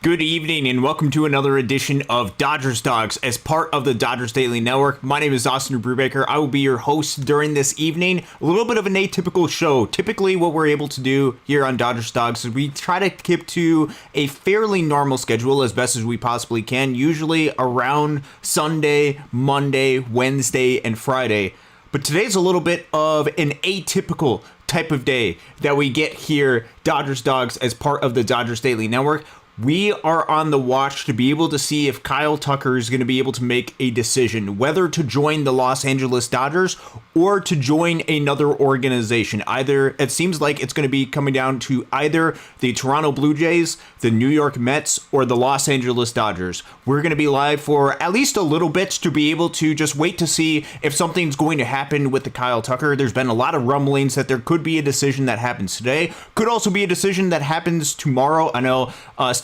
Good evening and welcome to another edition of Dodgers Dogs as part of the Dodgers Daily Network. My name is Austin Brubaker. I will be your host during this evening. A little bit of an atypical show. Typically what we're able to do here on Dodgers Dogs is we try to keep to a fairly normal schedule as best as we possibly can, usually around Sunday, Monday, Wednesday, and Friday. But today's a little bit of an atypical type of day that we get here, Dodgers Dogs, as part of the Dodgers Daily Network. We are on the watch to be able to see if Kyle Tucker is going to be able to make a decision whether to join the Los Angeles Dodgers or to join another organization. Either it seems like it's going to be coming down to either the Toronto Blue Jays, the New York Mets, or the Los Angeles Dodgers. We're going to be live for at least a little bit to be able to just wait to see if something's going to happen with the Kyle Tucker. There's been a lot of rumblings that there could be a decision that happens today. Could also be a decision that happens tomorrow. I know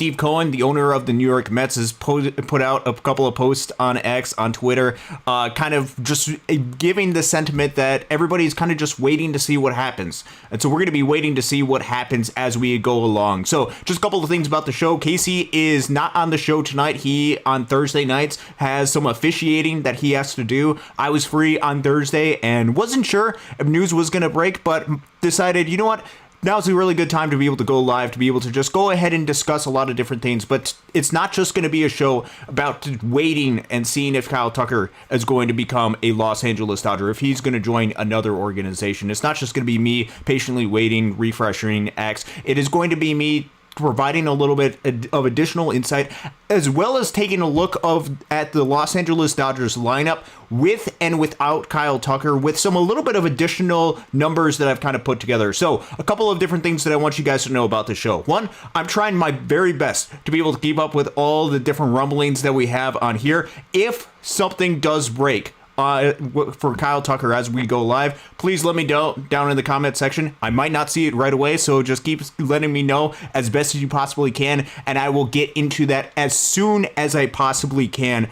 Steve Cohen, the owner of the New York Mets, has put out a couple of posts on X, on Twitter, kind of just giving the sentiment that everybody's kind of just waiting to see what happens. And so we're going to be waiting to see what happens as we go along. So just a couple of things about the show. Casey is not on the show tonight. He, on Thursday nights, has some officiating that he has to do. I was free on Thursday and wasn't sure if news was going to break, but decided, you know what? Now's a really good time to be able to go live, to be able to just go ahead and discuss a lot of different things. But it's not just going to be a show about waiting and seeing if Kyle Tucker is going to become a Los Angeles Dodger, if he's going to join another organization. It's not just going to be me patiently waiting, refreshing X. It is going to be me providing a little bit of additional insight, as well as taking a look at the Los Angeles Dodgers lineup with and without Kyle Tucker, with a little bit of additional numbers that I've kind of put together. So a couple of different things that I want you guys to know about the show. One, I'm trying my very best to be able to keep up with all the different rumblings that we have on here. If something does break for Kyle Tucker as we go live, please let me know down in the comment section. I might not see it right away, so just keep letting me know as best as you possibly can, and I will get into that as soon as I possibly can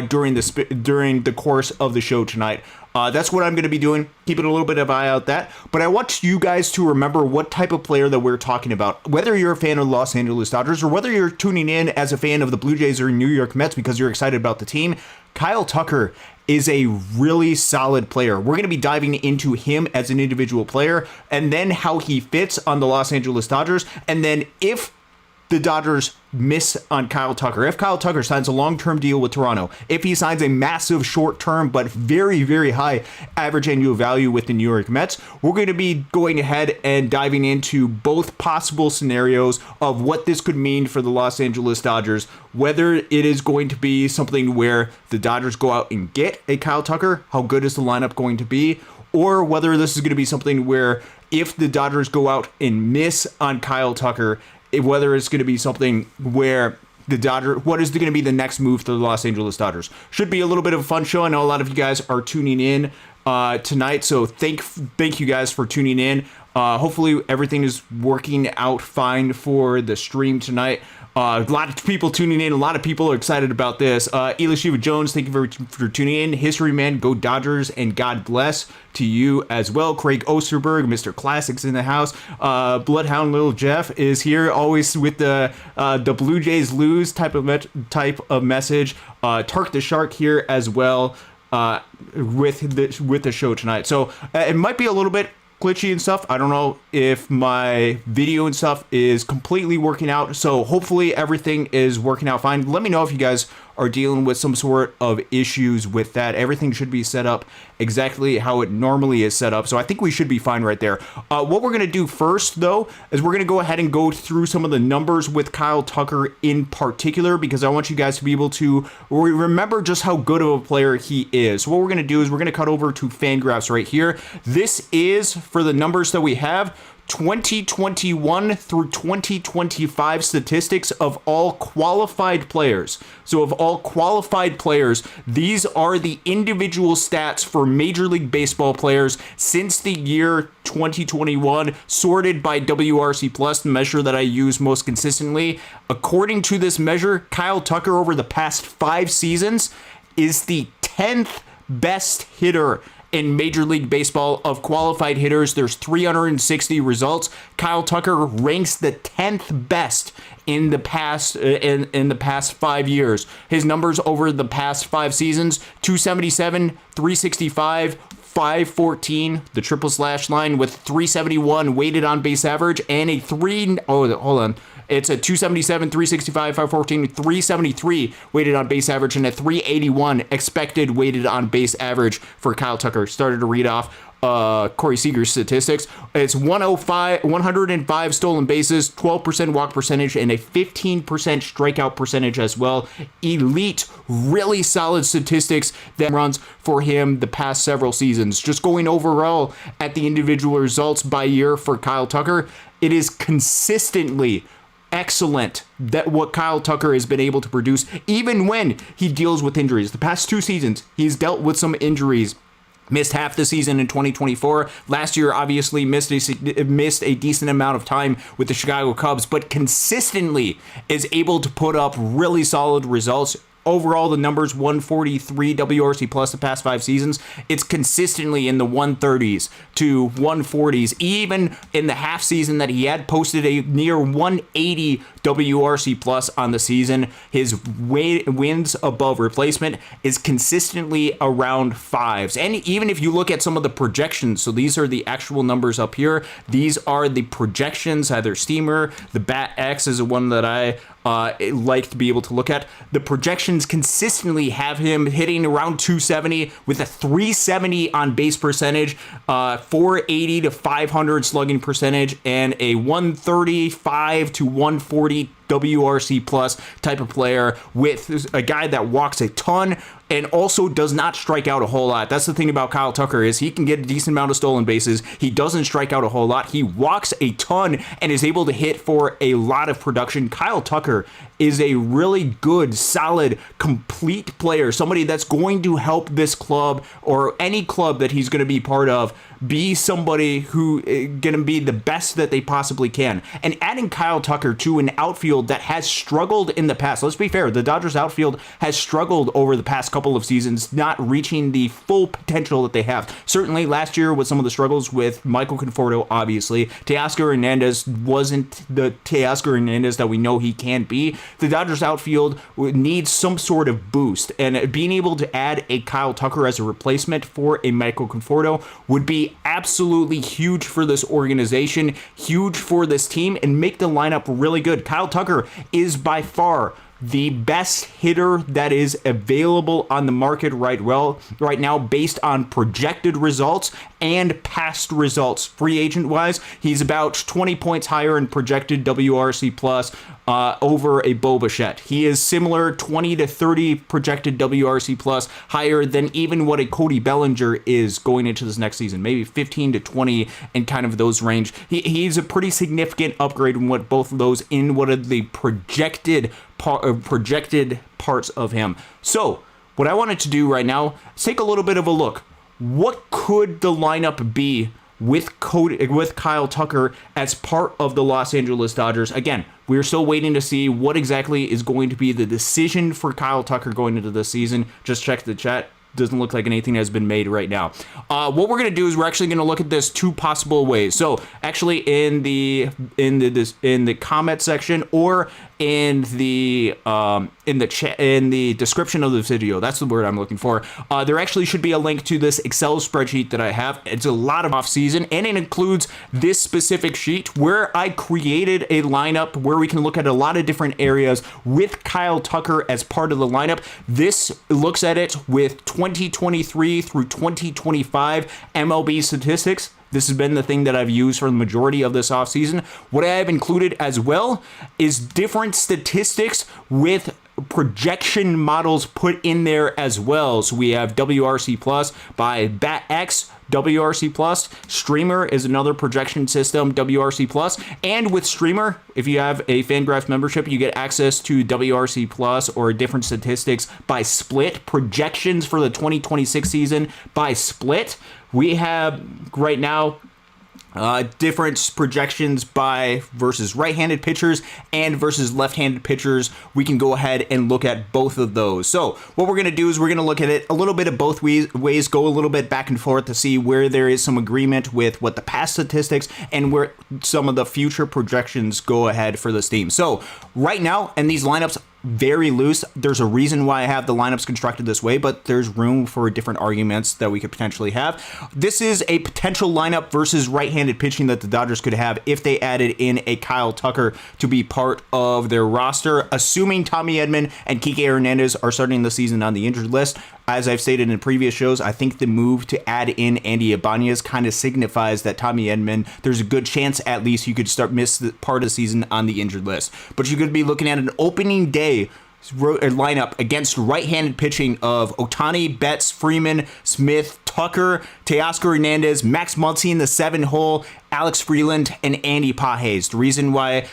during the course of the show tonight. That's what I'm going to be doing, keeping a little bit of an eye out that. But I want you guys to remember what type of player that we're talking about. Whether you're a fan of the Los Angeles Dodgers or whether you're tuning in as a fan of the Blue Jays or New York Mets because you're excited about the team, Kyle Tucker is a really solid player. We're going to be diving into him as an individual player and then how he fits on the Los Angeles Dodgers. And then if the Dodgers miss on Kyle Tucker, if Kyle Tucker signs a long-term deal with Toronto, if he signs a massive short-term but very, very high average annual value with the New York Mets, we're going to be going ahead and diving into both possible scenarios of what this could mean for the Los Angeles Dodgers, whether it is going to be something where the Dodgers go out and get a Kyle Tucker, how good is the lineup going to be, or whether this is going to be something where if the Dodgers go out and miss on Kyle Tucker, whether it's going to be something where what is going to be the next move for the Los Angeles Dodgers. Should be a little bit of a fun show. I know a lot of you guys are tuning in tonight, so thank you guys for tuning in. Hopefully everything is working out fine for the stream tonight. A lot of people tuning in. A lot of people are excited about this. Elishiva Jones, thank you for tuning in. History Man, go Dodgers, and God bless to you as well. Craig Osterberg, Mr. Classics in the house. Bloodhound Little Jeff is here, always with the Blue Jays lose type of message. Turk the Shark here as well with the show tonight. So it might be a little bit glitchy and stuff. I don't know if my video and stuff is completely working out, so hopefully everything is working out fine. Let me know if you guys are dealing with some sort of issues with that. Everything should be set up exactly how it normally is set up, so I think we should be fine right there. What we're going to do first, though, is we're going to go ahead and go through some of the numbers with Kyle Tucker in particular, because I want you guys to be able to remember just how good of a player he is. So what we're going to do is we're going to cut over to Fangraphs right here. This is for the numbers that we have. 2021 through 2025 statistics of all qualified players. So of all qualified players, these are the individual stats for Major League Baseball players since the year 2021, sorted by WRC Plus, the measure that I use most consistently. According to this measure, Kyle Tucker over the past 5 seasons is the 10th best hitter in Major League Baseball of qualified hitters. There's 360 results. Kyle Tucker ranks the 10th best in the past in the past 5 years. His numbers over the past 5 seasons: 277, 365, 514, the triple slash line with 371 weighted on base average, and a it's a 277, 365, 514, 373 weighted on base average, and a 381 expected weighted on base average for Kyle Tucker. Started to read off Corey Seager's statistics. It's 105 stolen bases, 12% walk percentage, and a 15% strikeout percentage as well. Elite, really solid statistics that runs for him the past several seasons. Just going overall at the individual results by year for Kyle Tucker, it is consistently excellent that what Kyle Tucker has been able to produce, even when he deals with injuries. The past 2 seasons, he's dealt with some injuries. Missed half the season in 2024. Last year, obviously, missed a decent amount of time with the Chicago Cubs, but consistently is able to put up really solid results. Overall, the numbers 143 WRC plus the past 5 seasons. It's consistently in the 130s to 140s. Even in the half season that he had, posted a near 180 WRC plus on the season. His wins above replacement is consistently around 5s. And even if you look at some of the projections, so these are the actual numbers up here. These are the projections, either Steamer, the Bat X is the one that I like to be able to look at. The projections consistently have him hitting around 270 with a 370 on base percentage, 480 to 500 slugging percentage, and a 135 to 140 WRC plus type of player, with a guy that walks a ton and also does not strike out a whole lot. That's the thing about Kyle Tucker, is he can get a decent amount of stolen bases. He doesn't strike out a whole lot. He walks a ton and is able to hit for a lot of production. Kyle Tucker is a really good, solid, complete player, somebody that's going to help this club or any club that he's going to be part of be somebody who going to be the best that they possibly can. And adding Kyle Tucker to an outfield that has struggled in the past, let's be fair, the Dodgers outfield has struggled over the past couple of seasons, not reaching the full potential that they have. Certainly last year with some of the struggles with Michael Conforto, obviously. Teoscar Hernandez wasn't the Teoscar Hernandez that we know he can be. The Dodgers outfield needs some sort of boost, and being able to add a Kyle Tucker as a replacement for a Michael Conforto would be absolutely huge for this organization, huge for this team, and make the lineup really good. Kyle Tucker is by far the best hitter that is available on the market right now based on projected results and past results. Free agent wise, he's about 20 points higher in projected WRC plus over a Bo Bichette. He is similar, 20 to 30 projected WRC plus higher than even what a Cody Bellinger is going into this next season, maybe 15 to 20 in kind of those range. He's a pretty significant upgrade in what both of those in what are the projected parts of him. So what I wanted to do right now is take a little bit of a look. What could the lineup be with Kyle Tucker as part of the Los Angeles Dodgers? Again, we're still waiting to see what exactly is going to be the decision for Kyle Tucker going into this season. Just check the chat. Doesn't look like anything has been made right now. What we're going to do is we're actually going to look at this 2 possible ways. So actually in the comment section or in the description of this video, that's the word I'm looking for, there actually should be a link to this Excel spreadsheet that I have. It's a lot of off-season, and it includes this specific sheet where I created a lineup where we can look at a lot of different areas with Kyle Tucker as part of the lineup. This looks at it with 2023 through 2025 MLB statistics. This has been the thing that I've used for the majority of this offseason. What I have included as well is different statistics with projection models put in there as well. So we have WRC Plus by BatX, WRC Plus. Streamer is another projection system, WRC Plus. And with Streamer, if you have a Fangraphs membership, you get access to WRC Plus or different statistics by split, projections for the 2026 season by split. We have right now different projections by versus right-handed pitchers and versus left-handed pitchers. We can go ahead and look at both of those. So what we're going to do is we're going to look at it a little bit of both ways, go a little bit back and forth to see where there is some agreement with what the past statistics and where some of the future projections go ahead for this team. So right now, and these lineups very loose. There's a reason why I have the lineups constructed this way, but there's room for different arguments that we could potentially have. This is a potential lineup versus right-handed pitching that the Dodgers could have if they added in a Kyle Tucker to be part of their roster, assuming Tommy Edman and Kike Hernandez are starting the season on the injured list. As I've stated in previous shows, I think the move to add in Andy Ibanez kind of signifies that Tommy Edman, there's a good chance at least you could miss the part of the season on the injured list. But you could be looking at an opening day lineup against right-handed pitching of Ohtani, Betts, Freeman, Smith, Tucker, Teoscar Hernandez, Max Muncy in the 7-hole, Alex Freeland, and Andy Pages. The reason why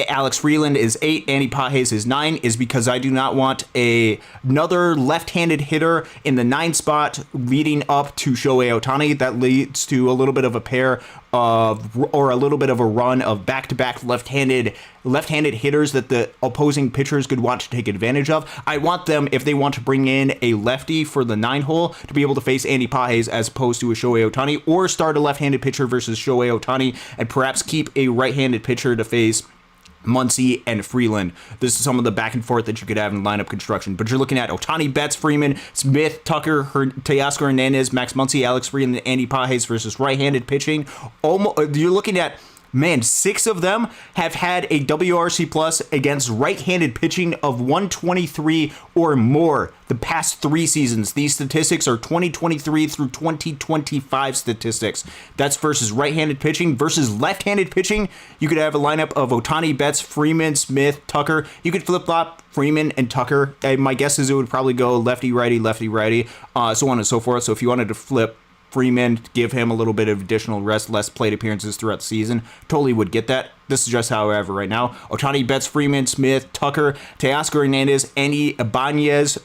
Alex Freeland is 8, Andy Pages is 9 is because I do not want another left-handed hitter in the 9 spot leading up to Shohei Ohtani. That leads to a little bit of a pair of, or a little bit of a run of back-to-back left-handed hitters that the opposing pitchers could want to take advantage of. I want them, if they want to bring in a lefty for the 9-hole, to be able to face Andy Pages as opposed to a Shohei Ohtani, or start a left-handed pitcher versus Shohei Ohtani and perhaps keep a right-handed pitcher to face Muncy and Freeland. This is some of the back and forth that you could have in lineup construction. But you're looking at Ohtani, Betts, Freeman, Smith, Tucker, Teoscar Hernandez, Max Muncy, Alex Freeland, and Andy Pages versus right-handed pitching. You're looking at, man, 6 of them have had a WRC plus against right-handed pitching of 123 or more the past 3 seasons. These statistics are 2023 through 2025 statistics. That's versus right-handed pitching. Versus left-handed pitching, you could have a lineup of Ohtani, Betts, Freeman, Smith, Tucker. You could flip-flop Freeman and Tucker. My guess is it would probably go lefty-righty, lefty-righty, so on and so forth. So if you wanted to flip Freeman, give him a little bit of additional rest, less plate appearances throughout the season, totally would get that. This is just how I have it right now. Ohtani, Betts, Freeman, Smith, Tucker, Teoscar Hernandez, Andy Ibanez,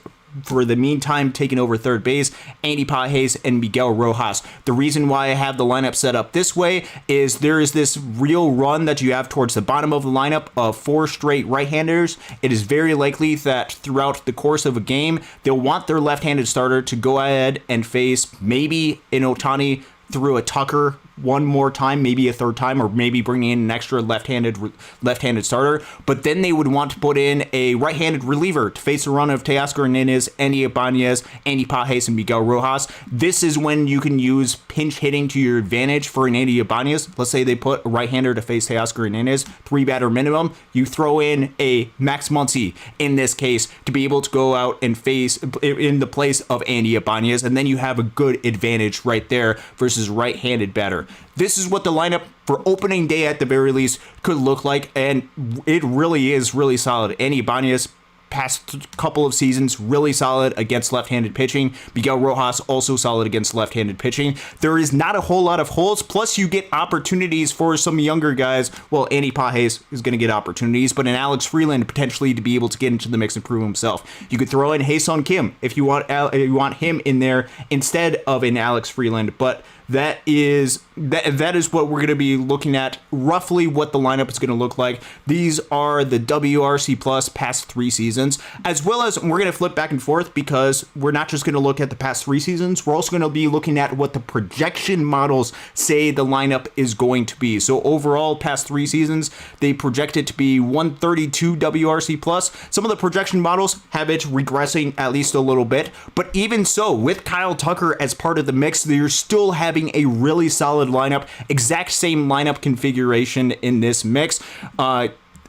for the meantime, taking over third base, Andy Pages and Miguel Rojas. The reason why I have the lineup set up this way is there is this real run that you have towards the bottom of the lineup of 4 straight right-handers. It is very likely that throughout the course of a game, they'll want their left-handed starter to go ahead and face maybe an Ohtani through a Tucker one more time, maybe a third time, or maybe bringing in an extra left-handed starter. But then they would want to put in a right-handed reliever to face a run of Teoscar Hernandez, Andy Ibanez, Andy Pages, and Miguel Rojas. This is when you can use pinch hitting to your advantage for an Andy Ibanez. Let's say they put a right-hander to face Teoscar Hernandez, 3-batter minimum. You throw in a Max Muncy in this case to be able to go out and face in the place of Andy Ibanez, and then you have a good advantage right there versus right-handed batter. This is what the lineup for opening day at the very least could look like, and it really is really solid. Andy Ibanez, past couple of seasons, really solid against left-handed pitching. Miguel Rojas, also solid against left-handed pitching. There is not a whole lot of holes, plus you get opportunities for some younger guys. Well, Andy Pages is going to get opportunities, but an Alex Freeland potentially to be able to get into the mix and prove himself. You could throw in Ha-Seong Kim if you want him in there instead of an Alex Freeland, but that is what we're going to be looking at, roughly what the lineup is going to look like. These are the WRC plus past 3 seasons, as well as we're going to flip back and forth because we're not just going to look at the past 3 seasons. We're also going to be looking at what the projection models say the lineup is going to be. So overall, past 3 seasons, they project it to be 132 WRC plus. Some of the projection models have it regressing at least a little bit, but even so, with Kyle Tucker as part of the mix, they're still having a really solid lineup, exact same lineup configuration in this mix.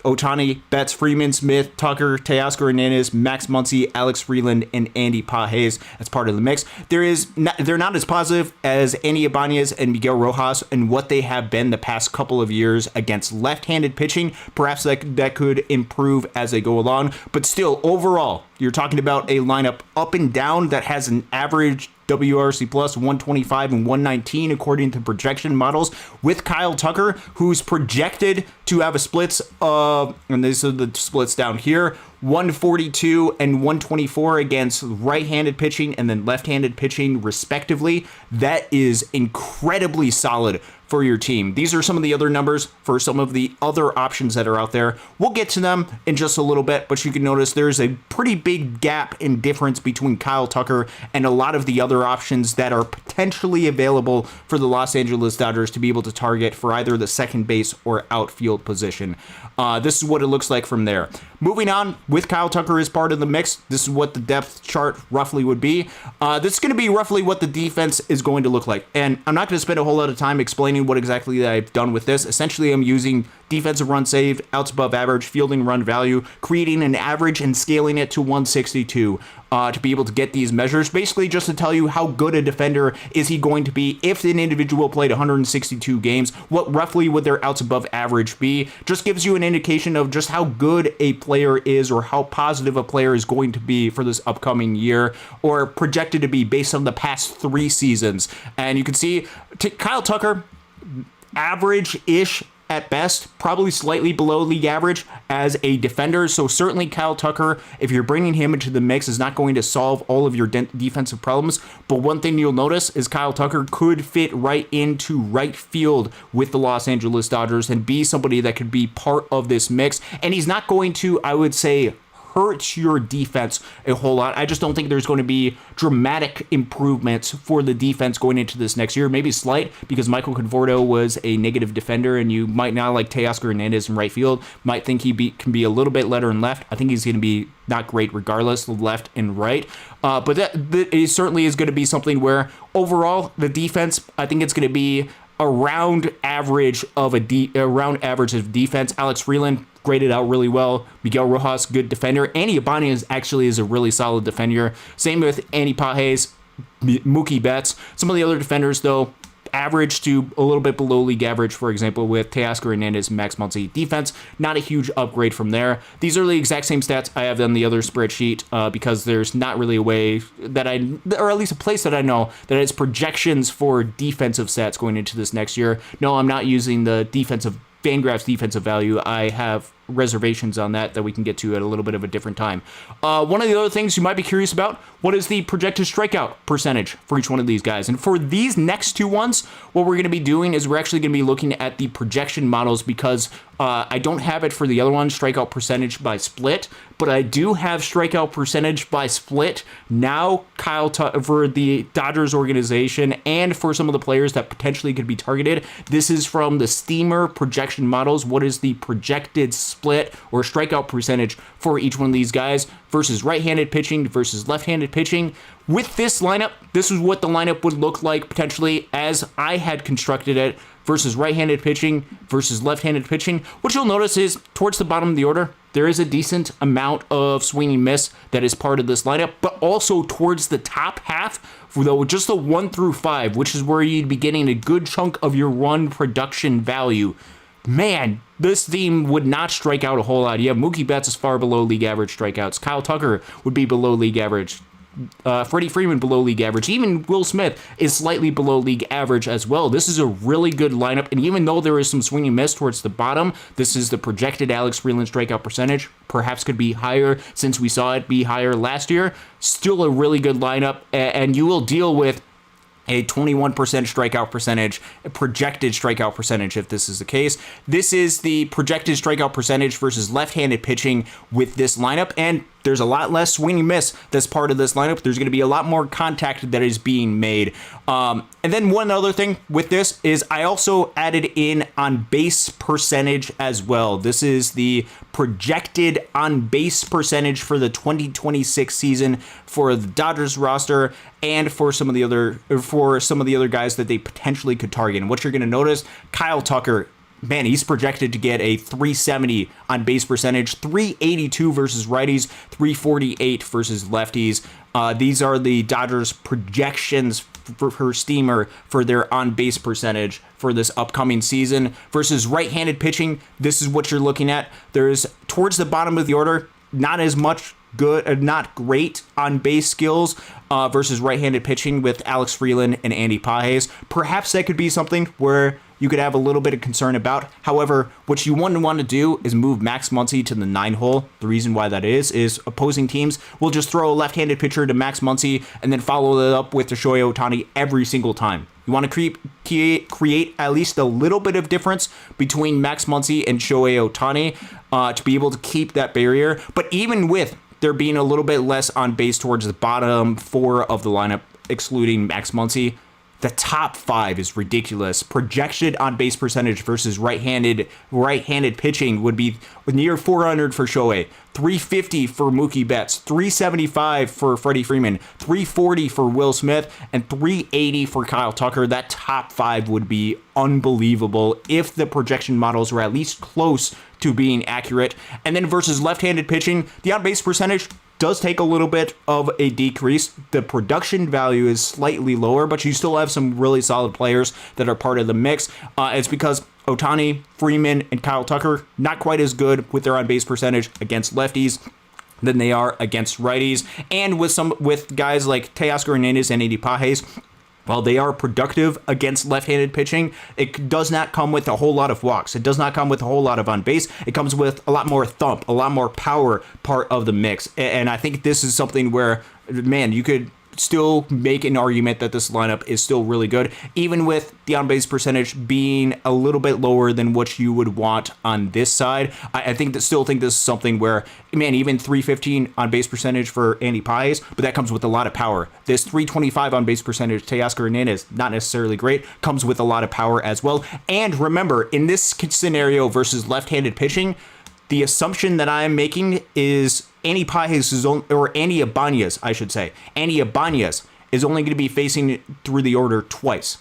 Ohtani, Betts, Freeman, Smith, Tucker, Teoscar Hernandez, Max Muncy, Alex Freeland, and Andy Pages as part of the mix. They're not as positive as Andy Ibanez and Miguel Rojas and what they have been the past couple of years against left-handed pitching. Perhaps that could improve as they go along, but still, overall, you're talking about a lineup up and down that has an average WRC plus 125 and 119 according to projection models, with Kyle Tucker, who's projected to have a splits of, and these are the splits down here, 142 and 124 against right-handed pitching and then left-handed pitching respectively. That is incredibly solid for your team. These are some of the other numbers for some of the other options that are out there. We'll get to them in just a little bit, but you can notice there's a pretty big gap in difference between Kyle Tucker and a lot of the other options that are potentially available for the Los Angeles Dodgers to be able to target for either the second base or outfield position. This is what it looks like from there. Moving on, with Kyle Tucker as part of the mix, this is what the depth chart roughly would be. This is going to be roughly what the defense is going to look like. And I'm not going to spend a whole lot of time explaining what exactly I've done with this. Essentially, I'm using defensive run saved, outs above average, fielding run value, creating an average and scaling it to 162 to be able to get these measures. Basically, just to tell you how good a defender is he going to be if an individual played 162 games. What roughly would their outs above average be? Just gives you an indication of just how good a player is or how positive a player is going to be for this upcoming year or projected to be based on the past 3 seasons. And you can see Kyle Tucker, average-ish at best, probably slightly below league average as a defender. So certainly Kyle Tucker, if you're bringing him into the mix, is not going to solve all of your defensive problems. But one thing you'll notice is Kyle Tucker could fit right into right field with the Los Angeles Dodgers and be somebody that could be part of this mix. And he's not going to, I would say, hurt your defense a whole lot. I just don't think there's going to be dramatic improvements for the defense going into this next year. Maybe slight, because Michael Conforto was a negative defender, and you might not like Teoscar Hernandez in right field. Might think he can be a little bit better in left. I think he's going to be not great regardless, left and right. But that it certainly is going to be something where overall the defense, I think it's going to be around average of defense. Alex Freeland graded out really well. Miguel Rojas, good defender. Andy Ibanez actually is a really solid defender. Same with Andy Pages, Mookie Betts. Some of the other defenders, though, average to a little bit below league average, for example, with Teoscar Hernandez and Max Muncy. Defense, not a huge upgrade from there. These are the exact same stats I have on the other spreadsheet because there's not really a way that or at least a place that I know that has projections for defensive stats going into this next year. No, I'm not using the Fangraphs defensive value. I have reservations on that we can get to at a little bit of a different time. One of the other things you might be curious about, what is the projected strikeout percentage for each one of these guys? And for these next 2 ones, what we're going to be doing is we're actually going to be looking at the projection models because I don't have it for the other one, strikeout percentage by split, but I do have strikeout percentage by split now, for the Dodgers organization and for some of the players that potentially could be targeted. This is from the Steamer projection models. What is the projected split or strikeout percentage for each one of these guys versus right-handed pitching versus left-handed pitching? With this lineup, this is what the lineup would look like potentially as I had constructed it versus right-handed pitching versus left-handed pitching. What you'll notice is towards the bottom of the order, there is a decent amount of swing and miss that is part of this lineup, but also towards the top half, though, just the 1 through 5, which is where you'd be getting a good chunk of your run production value. Man, this team would not strike out a whole lot. You have Mookie Betts is far below league average strikeouts. Kyle Tucker would be below league average. Freddie Freeman below league average. Even Will Smith is slightly below league average as well. This is a really good lineup, and even though there is some swing and miss towards the bottom, this is the projected Alex Freeland strikeout percentage. Perhaps could be higher since we saw it be higher last year. Still a really good lineup, and you will deal with a 21% strikeout percentage, a projected strikeout percentage if this is the case. This is the projected strikeout percentage versus left-handed pitching with this lineup, and there's a lot less swing and miss that's part of this lineup. There's going to be a lot more contact that is being made. And then one other thing with this is I also added in on base percentage as well. This is the projected on base percentage for the 2026 season for the Dodgers roster and for some of the other guys that they potentially could target. And what you're going to notice, Kyle Tucker, man, he's projected to get a 370 on base percentage, 382 versus righties, 348 versus lefties. These are the Dodgers projections for Steamer for their on base percentage for this upcoming season versus right-handed pitching. This is what you're looking at. There's towards the bottom of the order, not as much good, not great on base skills versus right-handed pitching with Alex Freeland and Andy Pages. Perhaps that could be something where you could have a little bit of concern about. However, what you wouldn't want to do is move Max Muncy to the 9 hole. The reason why that is opposing teams will just throw a left-handed pitcher to Max Muncy and then follow it up with the Shohei Ohtani every single time. You want to create at least a little bit of difference between Max Muncy and Shohei Ohtani to be able to keep that barrier. But even with there being a little bit less on base towards the bottom 4 of the lineup, excluding Max Muncy, the top 5 is ridiculous. Projected on base percentage versus right-handed pitching would be near 400 for Shohei, 350 for Mookie Betts, 375 for Freddie Freeman, 340 for Will Smith, and 380 for Kyle Tucker. That top 5 would be unbelievable if the projection models were at least close to being accurate. And then versus left-handed pitching, the on-base percentage does take a little bit of a decrease. The production value is slightly lower, but you still have some really solid players that are part of the mix. It's because Ohtani, Freeman, and Kyle Tucker not quite as good with their on-base percentage against lefties than they are against righties. And with guys like Teoscar Hernandez and Andy Pages, while they are productive against left-handed pitching, it does not come with a whole lot of walks. It does not come with a whole lot of on base. It comes with a lot more thump, a lot more power part of the mix. And I think this is something where, man, you could still make an argument that this lineup is still really good, even with the on-base percentage being a little bit lower than what you would want on this side. I still think this is something where, man, even 315 on-base percentage for Andy Pages, but that comes with a lot of power. This 325 on-base percentage, Teoscar Hernandez, not necessarily great, comes with a lot of power as well. And remember, in this scenario versus left-handed pitching, the assumption that I'm making is Andy Pages Andy Ibanez, I should say. Andy Ibanez is only going to be facing through the order twice.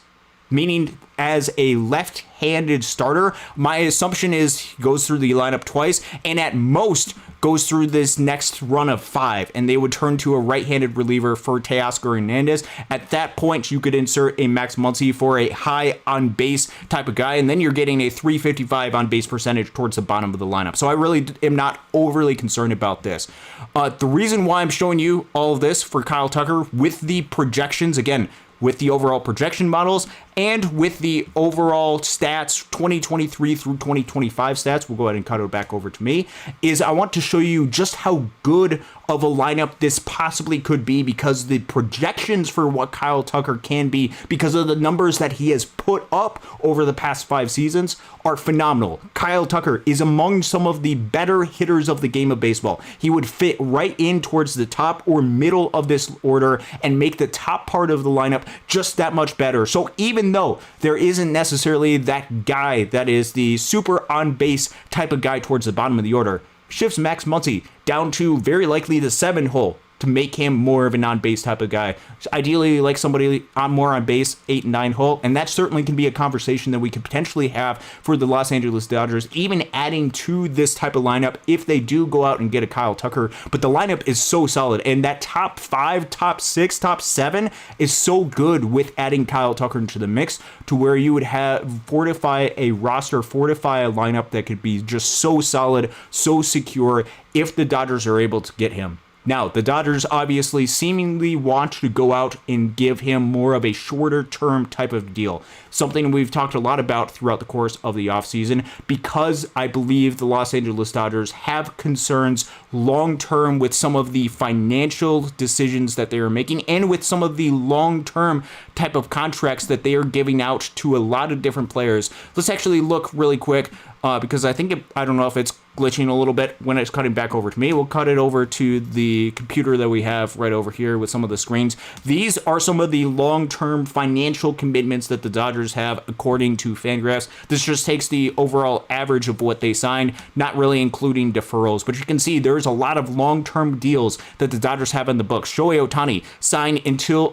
Meaning, as a left-handed starter, my assumption is he goes through the lineup twice, and at most goes through this next run of 5, and they would turn to a right-handed reliever for Teoscar Hernandez. At that point, you could insert a Max Muncy for a high on-base type of guy, and then you're getting a 355 on-base percentage towards the bottom of the lineup. So I really am not overly concerned about this. The reason why I'm showing you all of this for Kyle Tucker with the projections, again, with the overall projection models and with the overall stats, 2023 through 2025 stats, we'll go ahead and cut it back over to me, is I want to show you just how good of a lineup this possibly could be, because the projections for what Kyle Tucker can be, because of the numbers that he has put up over the past 5 seasons, are phenomenal. Kyle Tucker is among some of the better hitters of the game of baseball. He would fit right in towards the top or middle of this order and make the top part of the lineup just that much better. So even though there isn't necessarily that guy that is the super on base type of guy towards the bottom of the order, shifts Max Muncy down to very likely the 7 hole to make him more of a non-base type of guy. Ideally, like somebody on more on base, 8 and 9 hole, and that certainly can be a conversation that we could potentially have for the Los Angeles Dodgers, even adding to this type of lineup if they do go out and get a Kyle Tucker. But the lineup is so solid, and that top 5, top 6, top 7 is so good with adding Kyle Tucker into the mix, to where you would have fortify a roster, fortify a lineup that could be just so solid, so secure if the Dodgers are able to get him. Now, the Dodgers obviously seemingly want to go out and give him more of a shorter term type of deal. Something we've talked a lot about throughout the course of the offseason, because I believe the Los Angeles Dodgers have concerns long term with some of the financial decisions that they are making, and with some of the long term type of contracts that they are giving out to a lot of different players. Let's actually look really quick, because I don't know if it's glitching a little bit when it's cutting back over to me. We'll cut it over to the computer that we have right over here with some of the screens. These are some of the long-term financial commitments that the Dodgers have according to Fangraphs. This just takes the overall average of what they signed, not really including deferrals. But you can see there's a lot of long-term deals that the Dodgers have in the books. Shohei Ohtani signed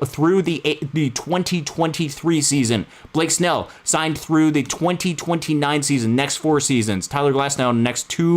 through the 2023 season. Blake Snell signed through the 2029 season, next 4 seasons. Tyler Glasnow next 2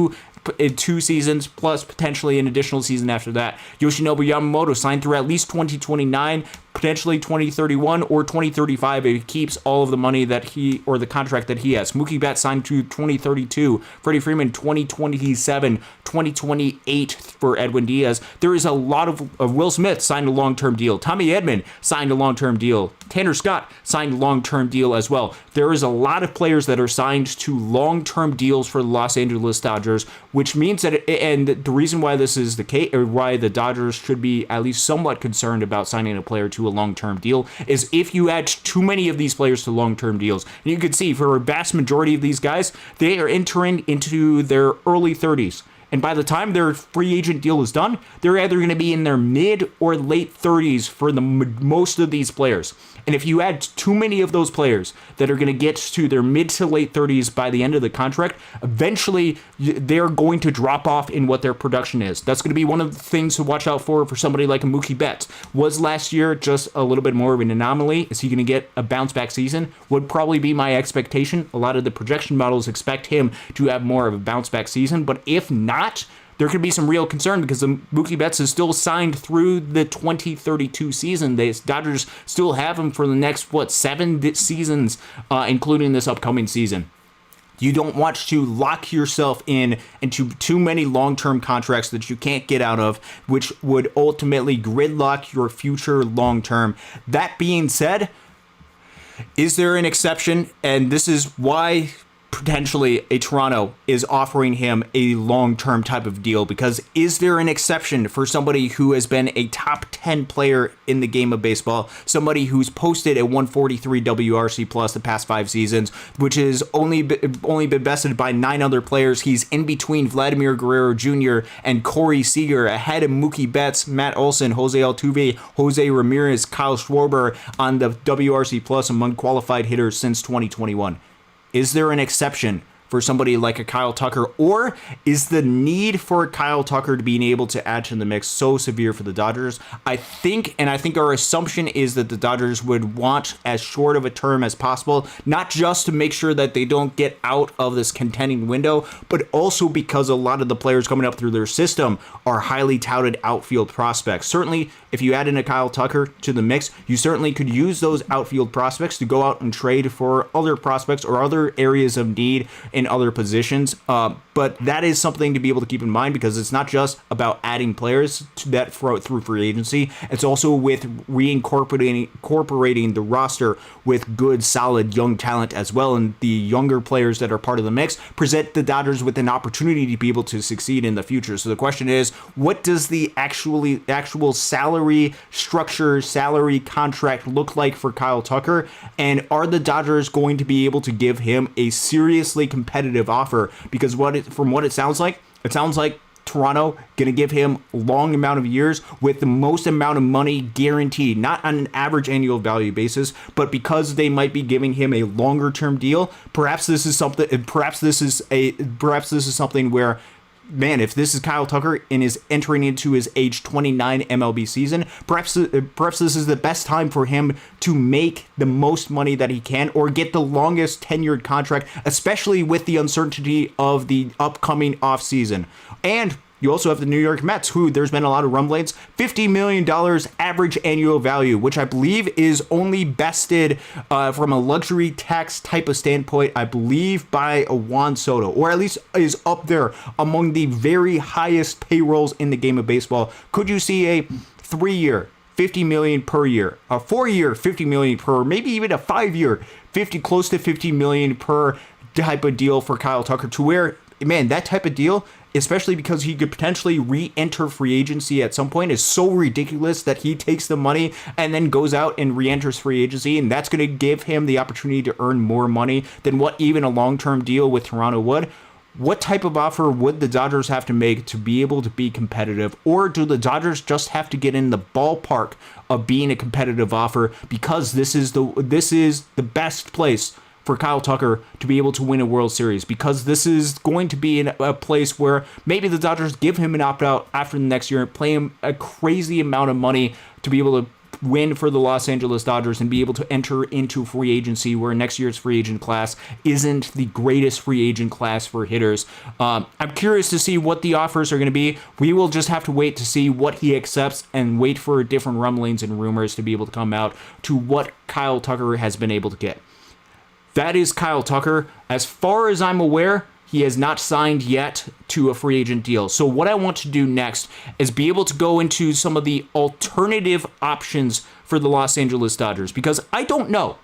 seasons, plus potentially an additional season after that. Yoshinobu Yamamoto signed through at least 2029, potentially 2031 or 2035 if he keeps all of the money that he, or the contract that he has. Mookie Betts signed to 2032, Freddie Freeman 2027, 2028 for Edwin Diaz. There is a lot of Will Smith signed a long-term deal. Tommy Edman signed a long-term deal. Tanner Scott signed a long-term deal as well. There is a lot of players that are signed to long-term deals for the Los Angeles Dodgers, which means that, and the reason why this is the case, or why the Dodgers should be at least somewhat concerned about signing a player to a long-term deal, is if you add too many of these players to long-term deals. And you can see for a vast majority of these guys, they are entering into their early 30s. And by the time their free agent deal is done, they're either going to be in their mid or late 30s for the most of these players. And if you add too many of those players that are going to get to their mid to late 30s by the end of the contract, eventually they're going to drop off in what their production is. That's going to be one of the things to watch out for somebody like a Mookie Betts. Was last year just a little bit more of an anomaly? Is he going to get a bounce back season? Would probably be my expectation. A lot of the projection models expect him to have more of a bounce back season, but if not, there could be some real concern because Mookie Betts is still signed through the 2032 season. The Dodgers still have him for the next, 7 seasons, including this upcoming season. You don't want to lock yourself into too many long-term contracts that you can't get out of, which would ultimately gridlock your future long-term. That being said, is there an exception? And this is why potentially a Toronto is offering him a long-term type of deal, because is there an exception for somebody who has been a top 10 player in the game of baseball, somebody who's posted a 143 WRC plus the past 5 seasons, which is only been bested by 9 other players. He's in between Vladimir Guerrero Jr. and Corey Seager, ahead of Mookie Betts, Matt Olson, Jose Altuve, Jose Ramirez, Kyle Schwarber on the WRC plus among qualified hitters since 2021. Is there an exception for somebody like a Kyle Tucker, or is the need for Kyle Tucker to being able to add to the mix so severe for the Dodgers? I think our assumption is that the Dodgers would want as short of a term as possible, not just to make sure that they don't get out of this contending window, but also because a lot of the players coming up through their system are highly touted outfield prospects. Certainly, if you add in a Kyle Tucker to the mix, you certainly could use those outfield prospects to go out and trade for other prospects or other areas of need in other positions. But that is something to be able to keep in mind, because it's not just about adding players to that through free agency. It's also with incorporating the roster with good, solid young talent as well. And the younger players that are part of the mix present the Dodgers with an opportunity to be able to succeed in the future. So the question is, what does the actual salary structure, salary contract look like for Kyle Tucker? And are the Dodgers going to be able to give him a seriously competitive offer? Because from what it sounds like Toronto going to give him a long amount of years with the most amount of money guaranteed, not on an average annual value basis, but because they might be giving him a longer term deal. Perhaps this is something where, man, if this is Kyle Tucker and is entering into his age 29 MLB season, perhaps this is the best time for him to make the most money that he can, or get the longest tenured contract, especially with the uncertainty of the upcoming offseason. And you also have the New York Mets, who there's been a lot of rumblings, $50 million average annual value, which I believe is only bested from a luxury tax type of standpoint, I believe, by a Juan Soto, or at least is up there among the very highest payrolls in the game of baseball. Could you see a 3-year, $50 million per year, a 4-year, $50 million per, maybe even a 5-year, close to $50 million per type of deal for Kyle Tucker, to where, man, that type of deal, especially because he could potentially re-enter free agency at some point, is so ridiculous that he takes the money and then goes out and re-enters free agency, and that's going to give him the opportunity to earn more money than what even a long-term deal with Toronto would. What type of offer would the Dodgers have to make to be able to be competitive? Or do the Dodgers just have to get in the ballpark of being a competitive offer, because this is the best place for Kyle Tucker to be able to win a World Series, because this is going to be in a place where maybe the Dodgers give him an opt-out after the next year and pay him a crazy amount of money to be able to win for the Los Angeles Dodgers and be able to enter into free agency, where next year's free agent class isn't the greatest free agent class for hitters. I'm curious to see what the offers are going to be. We will just have to wait to see what he accepts and wait for different rumblings and rumors to be able to come out to what Kyle Tucker has been able to get. That is Kyle Tucker. As far as I'm aware, he has not signed yet to a free agent deal. So what I want to do next is be able to go into some of the alternative options for the Los Angeles Dodgers, because I don't know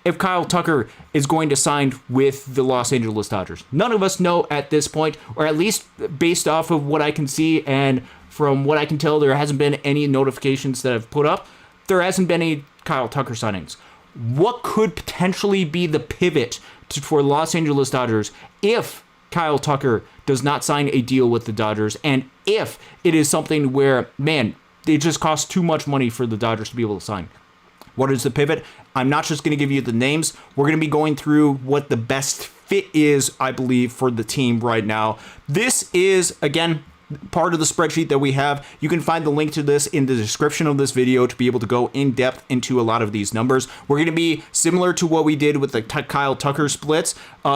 if Kyle Tucker is going to sign with the Los Angeles Dodgers. None of us know at this point, or at least based off of what I can see and from what I can tell, there hasn't been any notifications that I've put up. There hasn't been any Kyle Tucker signings. What could potentially be the pivot for Los Angeles Dodgers if Kyle Tucker does not sign a deal with the Dodgers, and if it is something where, man, it just costs too much money for the Dodgers to be able to sign? What is the pivot? I'm not just going to give you the names. We're going to be going through what the best fit is, I believe, for the team right now. This is, again, part of the spreadsheet that we have. You can find the link to this in the description of this video to be able to go in depth into a lot of these numbers. We're going to be similar to what we did with the Kyle Tucker splits,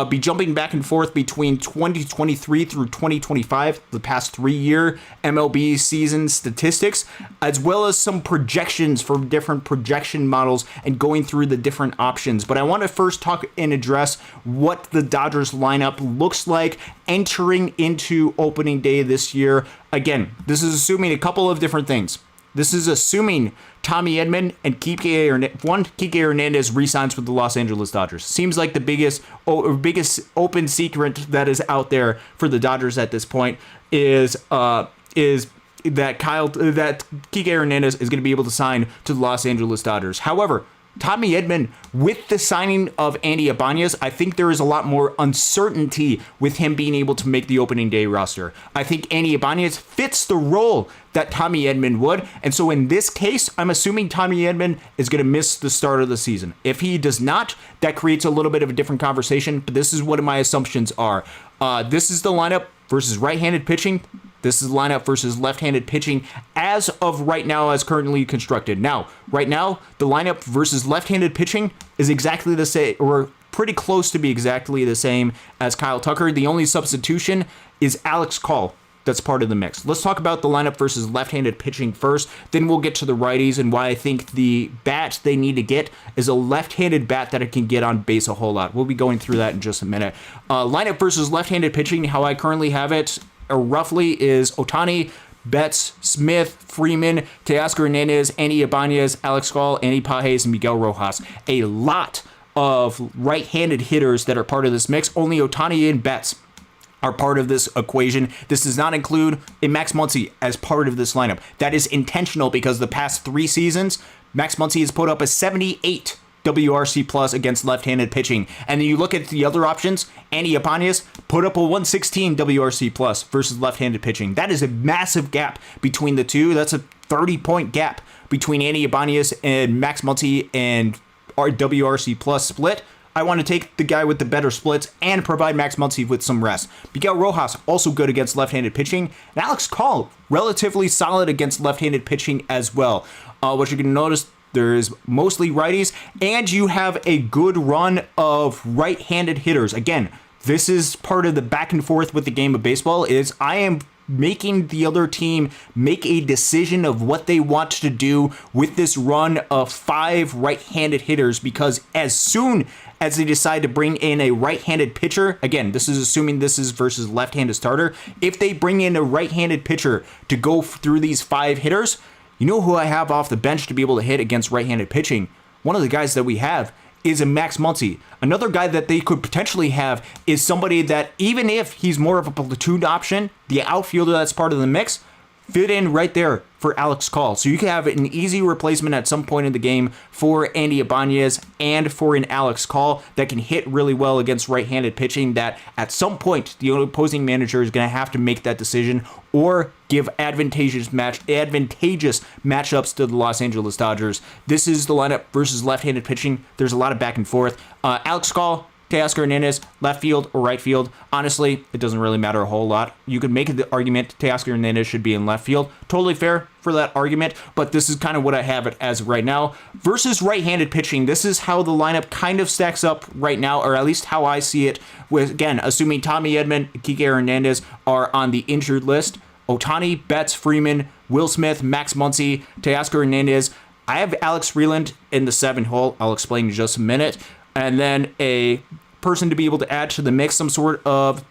be jumping back and forth between 2023 through 2025, the past 3-year MLB season statistics, as well as some projections for different projection models and going through the different options. But I want to first talk and address what the Dodgers lineup looks like entering into opening day this year. Again, this is assuming a couple of different things. This is assuming Tommy Edman and Kike Hernandez re-signs with the Los Angeles Dodgers. Seems like the biggest open secret that is out there for the Dodgers at this point is that Kike Hernandez is going to be able to sign to the Los Angeles Dodgers. However, Tommy Edman, with the signing of Andy Ibanez, I think there is a lot more uncertainty with him being able to make the opening day roster. I think Andy Ibanez fits the role that Tommy Edman would, and so in this case, I'm assuming Tommy Edman is going to miss the start of the season. If he does not, that creates a little bit of a different conversation, but this is what my assumptions are. This is the lineup versus right-handed pitching. This is lineup versus left-handed pitching as of right now, as currently constructed. Now, right now, the lineup versus left-handed pitching is exactly the same, or pretty close to be exactly the same as Kyle Tucker. The only substitution is Alex Call. That's part of the mix. Let's talk about the lineup versus left-handed pitching first. Then we'll get to the righties and why I think the bat they need to get is a left-handed bat that it can get on base a whole lot. We'll be going through that in just a minute. Lineup versus left-handed pitching, how I currently have it, roughly is Ohtani, Betts, Smith, Freeman, Teoscar Hernandez, Andy Ibanez, Alex Call, Andy Pages, and Miguel Rojas. A lot of right-handed hitters that are part of this mix. Only Ohtani and Betts are part of this equation. This does not include Max Muncy as part of this lineup. That is intentional because the past 3 seasons, Max Muncy has put up a 78 WRC plus against left-handed pitching. And then you look at the other options, Andy Ibanez put up a 116 WRC plus versus left-handed pitching. That is a massive gap between the two. That's a 30-point gap between Andy Ibanez and Max Muncy and our WRC plus split. I want to take the guy with the better splits and provide Max Muncy with some rest. Miguel Rojas, also good against left-handed pitching. And Alex Call, relatively solid against left-handed pitching as well. What you're going to notice, there is mostly righties, and you have a good run of right-handed hitters. Again, this is part of the back and forth with the game of baseball, is I am making the other team make a decision of what they want to do with this run of 5 right-handed hitters, because as soon as they decide to bring in a right-handed pitcher, again, this is assuming this is versus left-handed starter, if they bring in a right-handed pitcher to go through these 5 hitters, you know who I have off the bench to be able to hit against right-handed pitching? One of the guys that we have is a Max Muncy. Another guy that they could potentially have is somebody that, even if he's more of a platoon option, the outfielder that's part of the mix, fit in right there for Alex Call. So you can have an easy replacement at some point in the game for Andy Ibanez and for an Alex Call that can hit really well against right-handed pitching, that at some point the opposing manager is going to have to make that decision or give advantageous matchups to the Los Angeles Dodgers. This is the lineup versus left-handed pitching. There's a lot of back and forth. Alex Call, Teoscar Hernandez, left field or right field. Honestly, it doesn't really matter a whole lot. You could make the argument Teoscar Hernandez should be in left field. Totally fair for that argument, but this is kind of what I have it as right now. Versus right-handed pitching, this is how the lineup kind of stacks up right now, or at least how I see it, with, again, assuming Tommy Edman, Kike Hernandez are on the injured list. Ohtani, Betts, Freeman, Will Smith, Max Muncy, Teoscar Hernandez. I have Alex Freeland in the 7 hole. I'll explain in just a minute. And then a person to be able to add to the mix, some sort of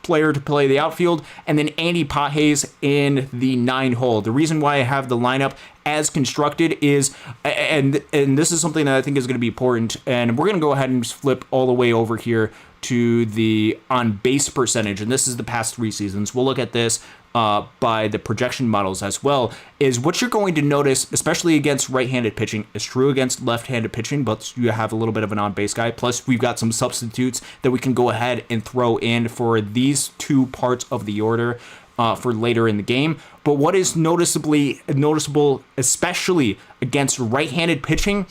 player to play the outfield, and then Andy Pages in the 9 hole. The reason why I have the lineup as constructed is, and this is something that I think is going to be important, and we're going to go ahead and flip all the way over here to the on base percentage, and this is the past 3 seasons. We'll look at this by the projection models as well, is what you're going to notice, especially against right-handed pitching. It's true against left-handed pitching, but you have a little bit of an on-base guy. Plus, we've got some substitutes that we can go ahead and throw in for these 2 parts of the order for later in the game. But what is noticeable, especially against right-handed pitching,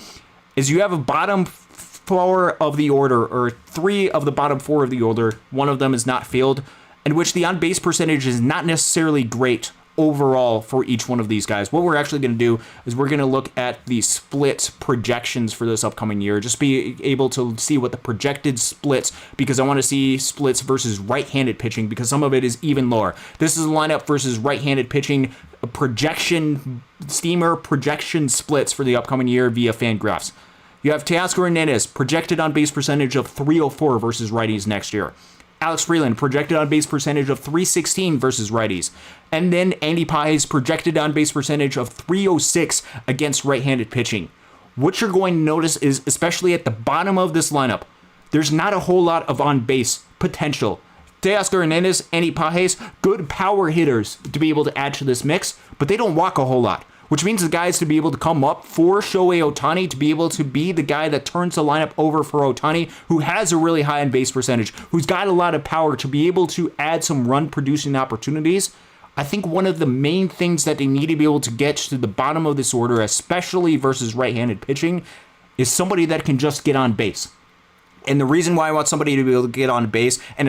is you have a bottom 4 of the order, or 3 of the bottom 4 of the order. One of them is not filled, in which the on-base percentage is not necessarily great overall for each one of these guys. What we're actually going to do is we're going to look at the split projections for this upcoming year, just be able to see what the projected splits, because I want to see splits versus right-handed pitching, because some of it is even lower. This is a lineup versus right-handed pitching projection, steamer projection splits for the upcoming year via Fangraphs. You have Teoscar Hernandez, projected on-base percentage of 304 versus righties next year. Alex Freeland, projected on-base percentage of 316 versus righties. And then Andy Pages, projected on-base percentage of 306 against right-handed pitching. What you're going to notice is, especially at the bottom of this lineup, there's not a whole lot of on-base potential. Teoscar Hernandez, Andy Pages, good power hitters to be able to add to this mix, but they don't walk a whole lot, which means the guys to be able to come up for Shohei Ohtani, to be able to be the guy that turns the lineup over for Ohtani, who has a really high on-base percentage, who's got a lot of power to be able to add some run-producing opportunities. I think one of the main things that they need to be able to get to the bottom of this order, especially versus right-handed pitching, is somebody that can just get on base. And the reason why I want somebody to be able to get on base, and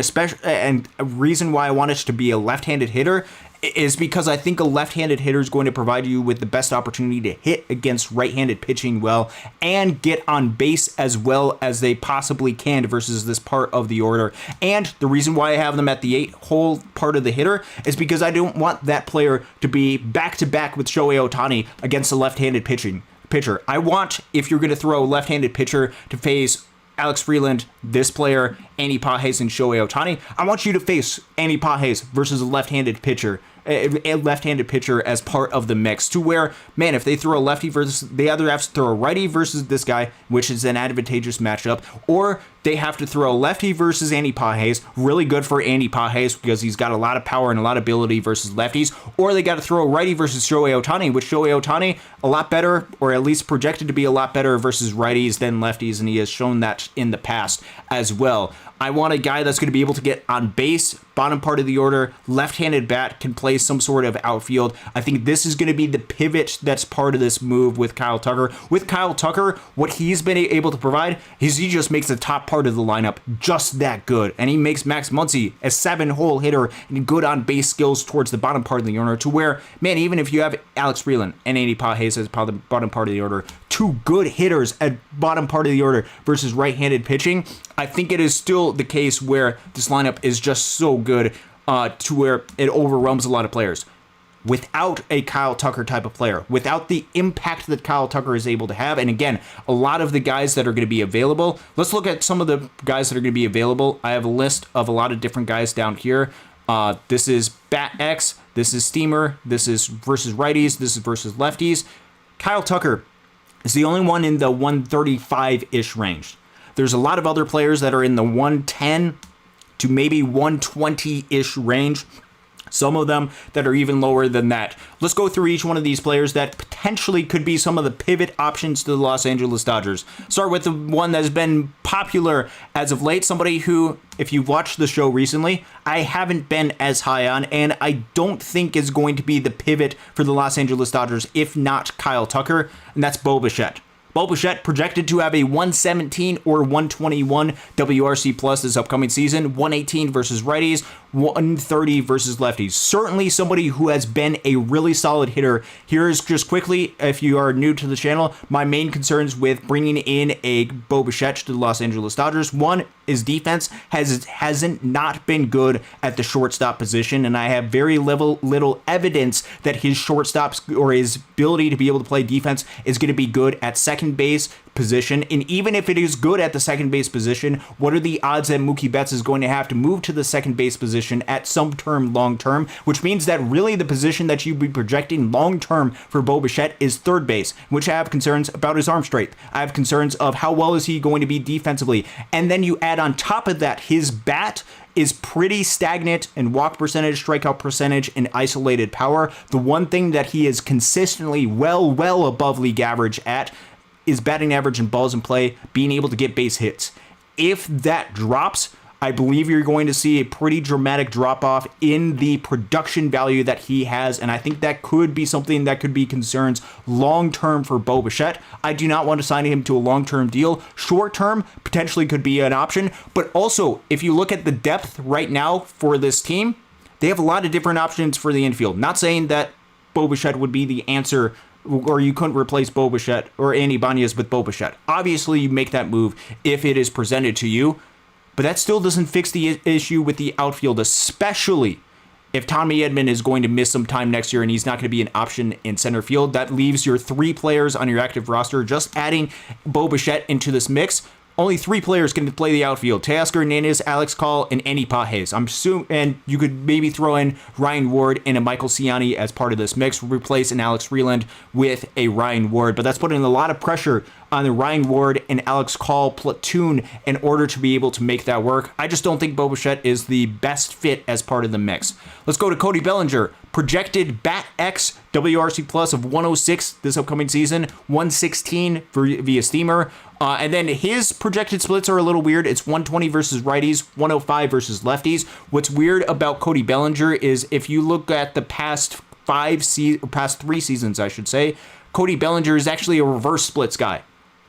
a reason why I want it to be a left-handed hitter, is because I think a left-handed hitter is going to provide you with the best opportunity to hit against right-handed pitching well and get on base as well as they possibly can versus this part of the order. And the reason why I have them at the 8-hole part of the hitter is because I don't want that player to be back-to-back with Shohei Ohtani against a left-handed pitcher. I want, if you're going to throw a left-handed pitcher to face Alex Freeland, this player, Andy Pages, and Shohei Ohtani, I want you to face Andy Pages versus a left-handed pitcher as part of the mix, to where, man, if they throw a lefty versus, they either have to throw a righty versus this guy, which is an advantageous matchup, or they have to throw a lefty versus Andy Pages, really good for Andy Pages because he's got a lot of power and a lot of ability versus lefties, or they got to throw a righty versus Shohei Ohtani, which Shohei Ohtani, a lot better, or at least projected to be a lot better versus righties than lefties, and he has shown that in the past as well. I want a guy that's going to be able to get on base, bottom part of the order, left-handed bat, can play some sort of outfield. I think this is going to be the pivot that's part of this move with Kyle Tucker. With Kyle Tucker, what he's been able to provide is he just makes the top part of the lineup just that good. And he makes Max Muncy a 7-hole hitter and good on base skills towards the bottom part of the order, to where, man, even if you have Alex Freeland and Andy Pages as bottom part of the order, 2 good hitters at bottom part of the order versus right-handed pitching, I think it is still the case where this lineup is just so good to where it overwhelms a lot of players. Without a Kyle Tucker type of player, without the impact that Kyle Tucker is able to have, and again, a lot of the guys that are going to be available, let's look at some of the guys that are going to be available. I have a list of a lot of different guys down here. This is Bat X, this is Steamer, this is versus righties, this is versus lefties. Kyle Tucker is the only one in the 135-ish range. There's a lot of other players that are in the 110 to maybe 120-ish range. Some of them that are even lower than that. Let's go through each one of these players that potentially could be some of the pivot options to the Los Angeles Dodgers. Start with the one that's been popular as of late, somebody who, if you've watched the show recently, I haven't been as high on, and I don't think is going to be the pivot for the Los Angeles Dodgers, if not Kyle Tucker, and that's Bo Bichette. Bo Bichette projected to have a 117 or 121 WRC plus this upcoming season, 118 versus righties, 130 versus lefties. Certainly somebody who has been a really solid hitter. Here's just quickly, if you are new to the channel, my main concerns with bringing in a Bo Bichette to the Los Angeles Dodgers. One, his defense hasn't not been good at the shortstop position, and I have very little evidence that his shortstop or his ability to be able to play defense is going to be good at second base position. And even if it is good at the second base position, what are the odds that Mookie Betts is going to have to move to the second base position at some term long term, which means that really the position that you'd be projecting long term for Bo Bichette is third base, which I have concerns about his arm strength. I have concerns of how well is he going to be defensively. And then you add on top of that, his bat is pretty stagnant in walk percentage, strikeout percentage, and isolated power. The one thing that he is consistently well above league average at is batting average and balls in play, being able to get base hits. If that drops, I believe you're going to see a pretty dramatic drop-off in the production value that he has, and I think that could be something that could be concerns long-term for Bo Bichette. I do not want to sign him to a long-term deal. Short-term potentially could be an option, but also, if you look at the depth right now for this team, they have a lot of different options for the infield. Not saying that Bo Bichette would be the answer, or you couldn't replace Bo Bichette or Andy Ibanez with Bo Bichette. Obviously, you make that move if it is presented to you, but that still doesn't fix the issue with the outfield, especially if Tommy Edman is going to miss some time next year and he's not going to be an option in center field. That leaves your 3 players on your active roster. Just adding Bo Bichette into this mix, only 3 players can play the outfield: Teoscar Hernandez, Alex Call, and Andy Pages. And you could maybe throw in Ryan Ward and a Michael Ciani as part of this mix, replace an Alex Freeland with a Ryan Ward. But that's putting a lot of pressure on the Ryan Ward and Alex Call platoon in order to be able to make that work. I just don't think Bo Bichette is the best fit as part of the mix. Let's go to Cody Bellinger. Projected Bat X WRC plus of 106 this upcoming season, 116 via Steamer. And then his projected splits are a little weird. It's 120 versus righties, 105 versus lefties. What's weird about Cody Bellinger is if you look at the past 3 seasons, I should say, Cody Bellinger is actually a reverse splits guy.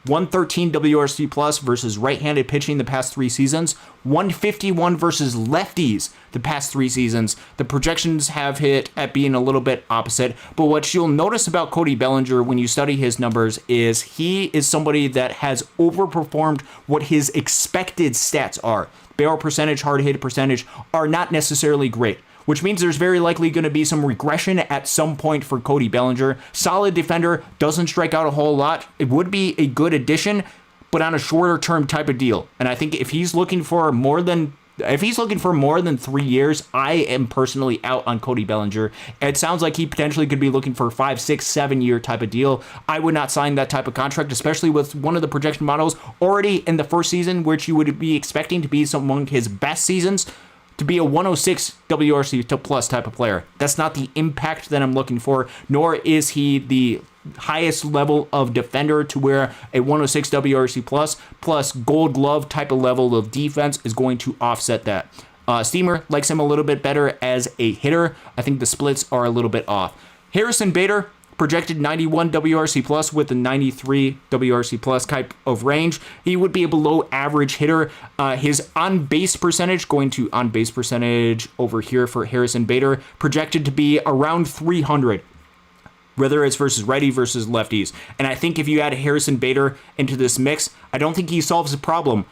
113 WRC plus versus right-handed pitching the past 3 seasons, 151 versus lefties the past 3 seasons. The projections have hit at being a little bit opposite, but what you'll notice about Cody Bellinger when you study his numbers is he is somebody that has overperformed what his expected stats are. Barrel percentage, hard hit percentage are not necessarily great, which means there's very likely going to be some regression at some point for Cody Bellinger. Solid defender, doesn't strike out a whole lot. It would be a good addition, but on a shorter term type of deal. And I think if he's looking for more than 3 years, I am personally out on Cody Bellinger. It sounds like he potentially could be looking for a 5, 6, 7 year type of deal. I would not sign that type of contract, especially with one of the projection models already in the first season, which you would be expecting to be among his best seasons, to be a 106 WRC plus type of player. That's not the impact that I'm looking for, nor is he the highest level of defender to where a 106 WRC plus Gold Glove type of level of defense is going to offset that. Steamer likes him a little bit better as a hitter. I think the splits are a little bit off. Harrison Bader, projected 91 WRC plus with a 93 WRC plus type of range. He would be a below average hitter. His on-base percentage, going to on-base percentage over here for Harrison Bader, projected to be around 300. Whether it's versus righty versus lefties. And I think if you add Harrison Bader into this mix, I don't think he solves the problem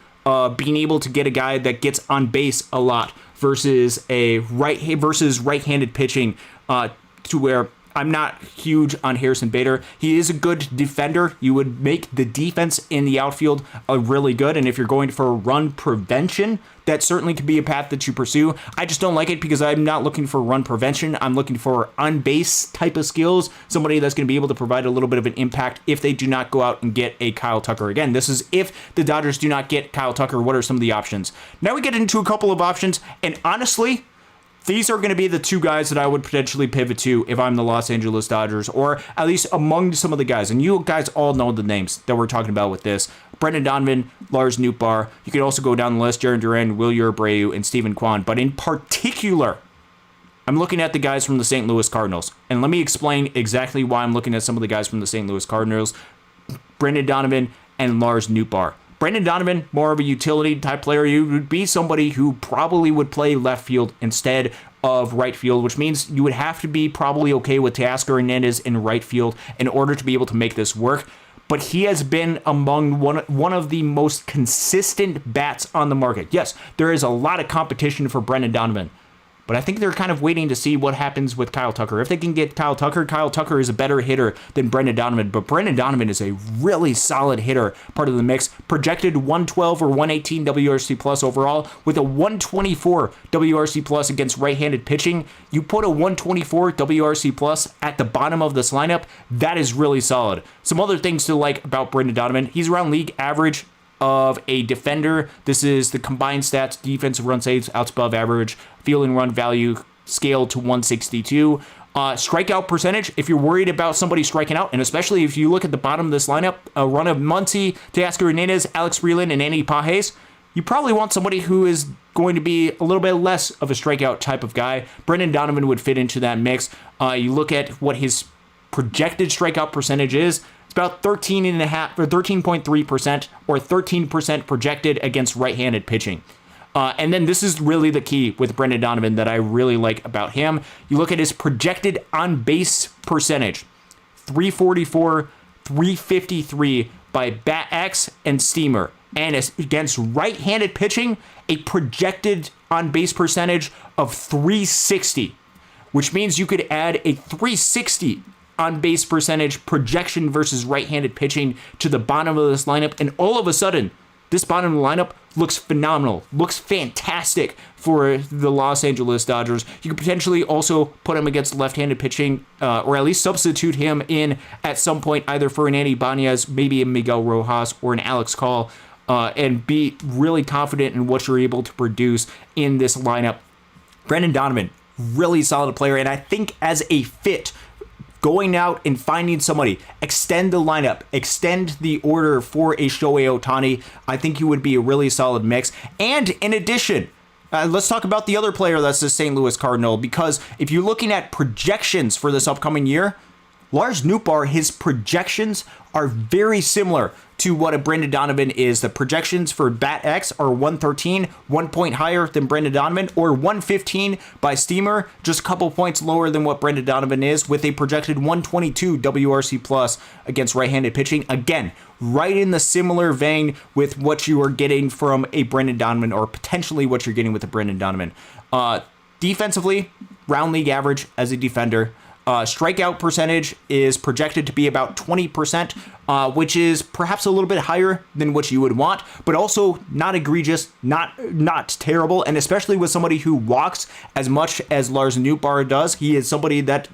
being able to get a guy that gets on base a lot versus right-handed pitching to where I'm not huge on Harrison Bader. He is a good defender. You would make the defense in the outfield really good. And if you're going for run prevention, that certainly could be a path that you pursue. I just don't like it because I'm not looking for run prevention. I'm looking for on-base type of skills, somebody that's going to be able to provide a little bit of an impact if they do not go out and get a Kyle Tucker. Again, this is if the Dodgers do not get Kyle Tucker, what are some of the options? Now we get into a couple of options, and honestly, these are going to be the 2 guys that I would potentially pivot to if I'm the Los Angeles Dodgers, or at least among some of the guys. And you guys all know the names that we're talking about with this. Brendan Donovan, Lars Nootbaar. You could also go down the list, Jarren Duran, Wilyer Abreu, and Steven Kwan. But in particular, I'm looking at the guys from the St. Louis Cardinals. And let me explain exactly why I'm looking at some of the guys from the St. Louis Cardinals. Brendan Donovan, and Lars Nootbaar. Brendan Donovan, more of a utility type player. You would be somebody who probably would play left field instead of right field, which means you would have to be probably okay with Teoscar Hernandez in right field in order to be able to make this work. But he has been among one of the most consistent bats on the market. Yes, there is a lot of competition for Brendan Donovan, but I think they're kind of waiting to see what happens with Kyle Tucker. If they can get Kyle Tucker is a better hitter than Brendan Donovan, but Brendan Donovan is a really solid hitter, part of the mix. Projected 112 or 118 WRC plus overall with a 124 WRC plus against right-handed pitching. You put a 124 WRC plus at the bottom of this lineup, that is really solid. Some other things to like about Brendan Donovan, he's around league average of a defender. This is the combined stats: defensive run saves, outs above average, field and run value scaled to 162. Strikeout percentage, if you're worried about somebody striking out, and especially if you look at the bottom of this lineup, a run of Muncy, Teoscar Hernandez, Alex Freeland, and Andy Pages, you probably want somebody who is going to be a little bit less of a strikeout type of guy. Brendan Donovan would fit into that mix. You look at what his projected strikeout percentage is. It's about 13.5 or 13.3% or 13% projected against right-handed pitching. And then this is really the key with Brendan Donovan that I really like about him. You look at his projected on-base percentage, 344, 353 by BatX and Steamer. And against right-handed pitching, a projected on-base percentage of 360, which means you could add a 360 on-base percentage projection versus right-handed pitching to the bottom of this lineup, and all of a sudden, this bottom of the lineup looks phenomenal, looks fantastic for the Los Angeles Dodgers. You could potentially also put him against left-handed pitching, or at least substitute him in at some point, either for an Andy Bañez, maybe a Miguel Rojas, or an Alex Call, and be really confident in what you're able to produce in this lineup. Brendan Donovan, really solid player, and I think as a fit, going out and finding somebody, extend the lineup, extend the order for a Shohei Ohtani, I think you would be a really solid mix. And in addition, let's talk about the other player that's the St. Louis Cardinal, because if you're looking at projections for this upcoming year, Lars Nootbaar, his projections are very similar to what a Brendan Donovan is. The projections for BatX are 113, 1 point higher than Brendan Donovan, or 115 by Steamer, just a couple points lower than what Brendan Donovan is, with a projected 122 WRC plus against right-handed pitching. Again, right in the similar vein with what you are getting from a Brendan Donovan, or potentially what you're getting with a Brendan Donovan. Defensively, round league average as a defender. Strikeout percentage is projected to be about 20%, which is perhaps a little bit higher than what you would want, but also not egregious, not terrible, and especially with somebody who walks as much as Lars Nootbaar does, he is somebody that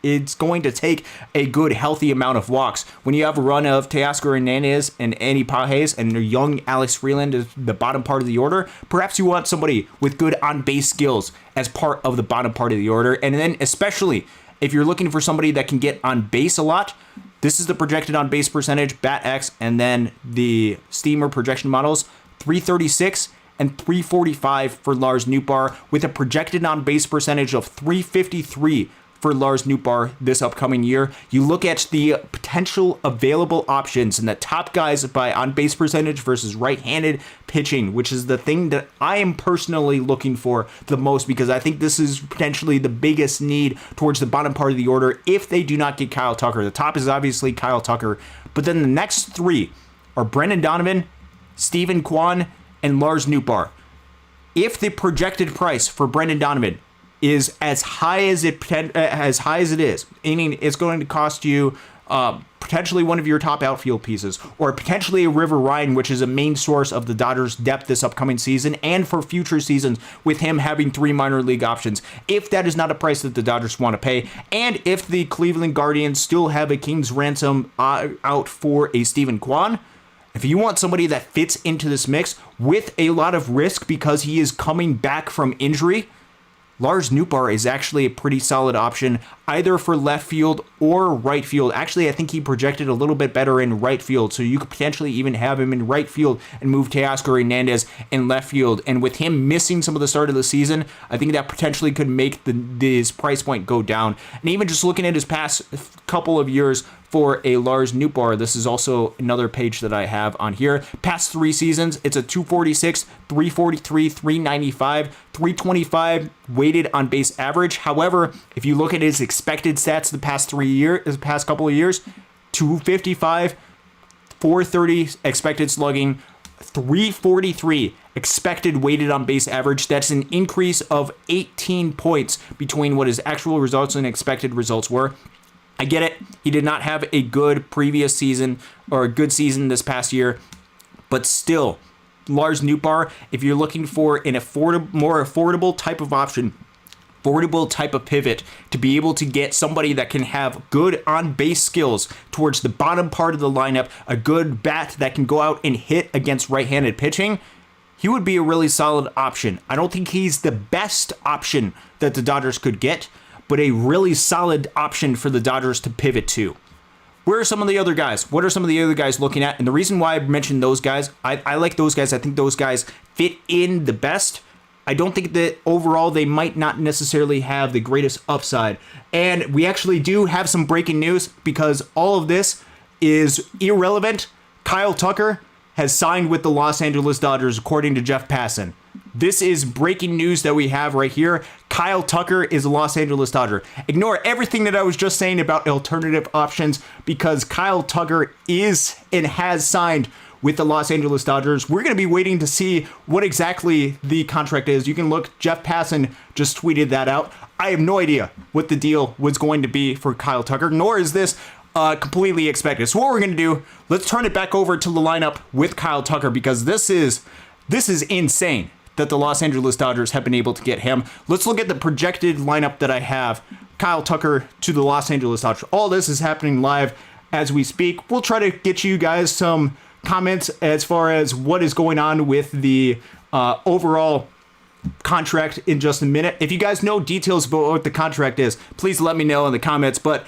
it's going to take a good, healthy amount of walks. When you have a run of Teoscar Hernandez and Andy Pages and young Alex Freeland is the bottom part of the order, perhaps you want somebody with good on-base skills as part of the bottom part of the order, and then especially if you're looking for somebody that can get on base a lot, this is the projected on base percentage, BatX, and then the Steamer projection models, 336 and 345 for Lars Nootbaar, with a projected on base percentage of 353 for Lars Nootbaar this upcoming year. You look at the potential available options and the top guys by on-base percentage versus right-handed pitching, which is the thing that I am personally looking for the most, because I think this is potentially the biggest need towards the bottom part of the order if they do not get Kyle Tucker. The top is obviously Kyle Tucker, but then the next three are Brendan Donovan, Steven Kwan, and Lars Nootbaar. If the projected price for Brendan Donovan is as high as it is, meaning it's going to cost you potentially one of your top outfield pieces, or potentially a River Ryan, which is a main source of the Dodgers' depth this upcoming season and for future seasons, with him having 3 minor league options. If that is not a price that the Dodgers want to pay, and if the Cleveland Guardians still have a king's ransom out for a Steven Kwan, if you want somebody that fits into this mix with a lot of risk because he is coming back from injury, Lars Nootbaar is actually a pretty solid option, either for left field or right field. Actually, I think he projected a little bit better in right field, so you could potentially even have him in right field and move Teoscar Hernandez in left field. And with him missing some of the start of the season, I think that potentially could make his price point go down. And even just looking at his past couple of years for a Lars Nootbaar. This is also another page that I have on here. Past 3 seasons, it's a 246, 343, 395, 325 weighted on base average. However, if you look at his expected stats the past couple of years, 255, 430 expected slugging, 343 expected weighted on base average. That's an increase of 18 points between what his actual results and expected results were. I get it. He did not have a good previous season or a good season this past year, but still, Lars Nootbaar, if you're looking for an more affordable type of option, affordable type of pivot to be able to get somebody that can have good on-base skills towards the bottom part of the lineup, a good bat that can go out and hit against right-handed pitching, he would be a really solid option. I don't think he's the best option that the Dodgers could get, but a really solid option for the Dodgers to pivot to. Where are some of the other guys? What are some of the other guys looking at? And the reason why I mentioned those guys, I like those guys. I think those guys fit in the best. I don't think that overall they might not necessarily have the greatest upside. And we actually do have some breaking news because all of this is irrelevant. Kyle Tucker has signed with the Los Angeles Dodgers, according to Jeff Passan. This is breaking news that we have right here. Kyle Tucker is a Los Angeles Dodger. Ignore everything that I was just saying about alternative options because Kyle Tucker is and has signed with the Los Angeles Dodgers. We're going to be waiting to see what exactly the contract is. You can look, Jeff Passan just tweeted that out. I have no idea what the deal was going to be for Kyle Tucker, nor is this completely expected. So what we're going to do, let's turn it back over to the lineup with Kyle Tucker because this is insane that the Los Angeles Dodgers have been able to get him. Let's look at the projected lineup that I have. Kyle Tucker to the Los Angeles Dodgers. All this is happening live as we speak. We'll try to get you guys some comments as far as what is going on with the overall contract in just a minute. If you guys know details about what the contract is, please let me know in the comments. But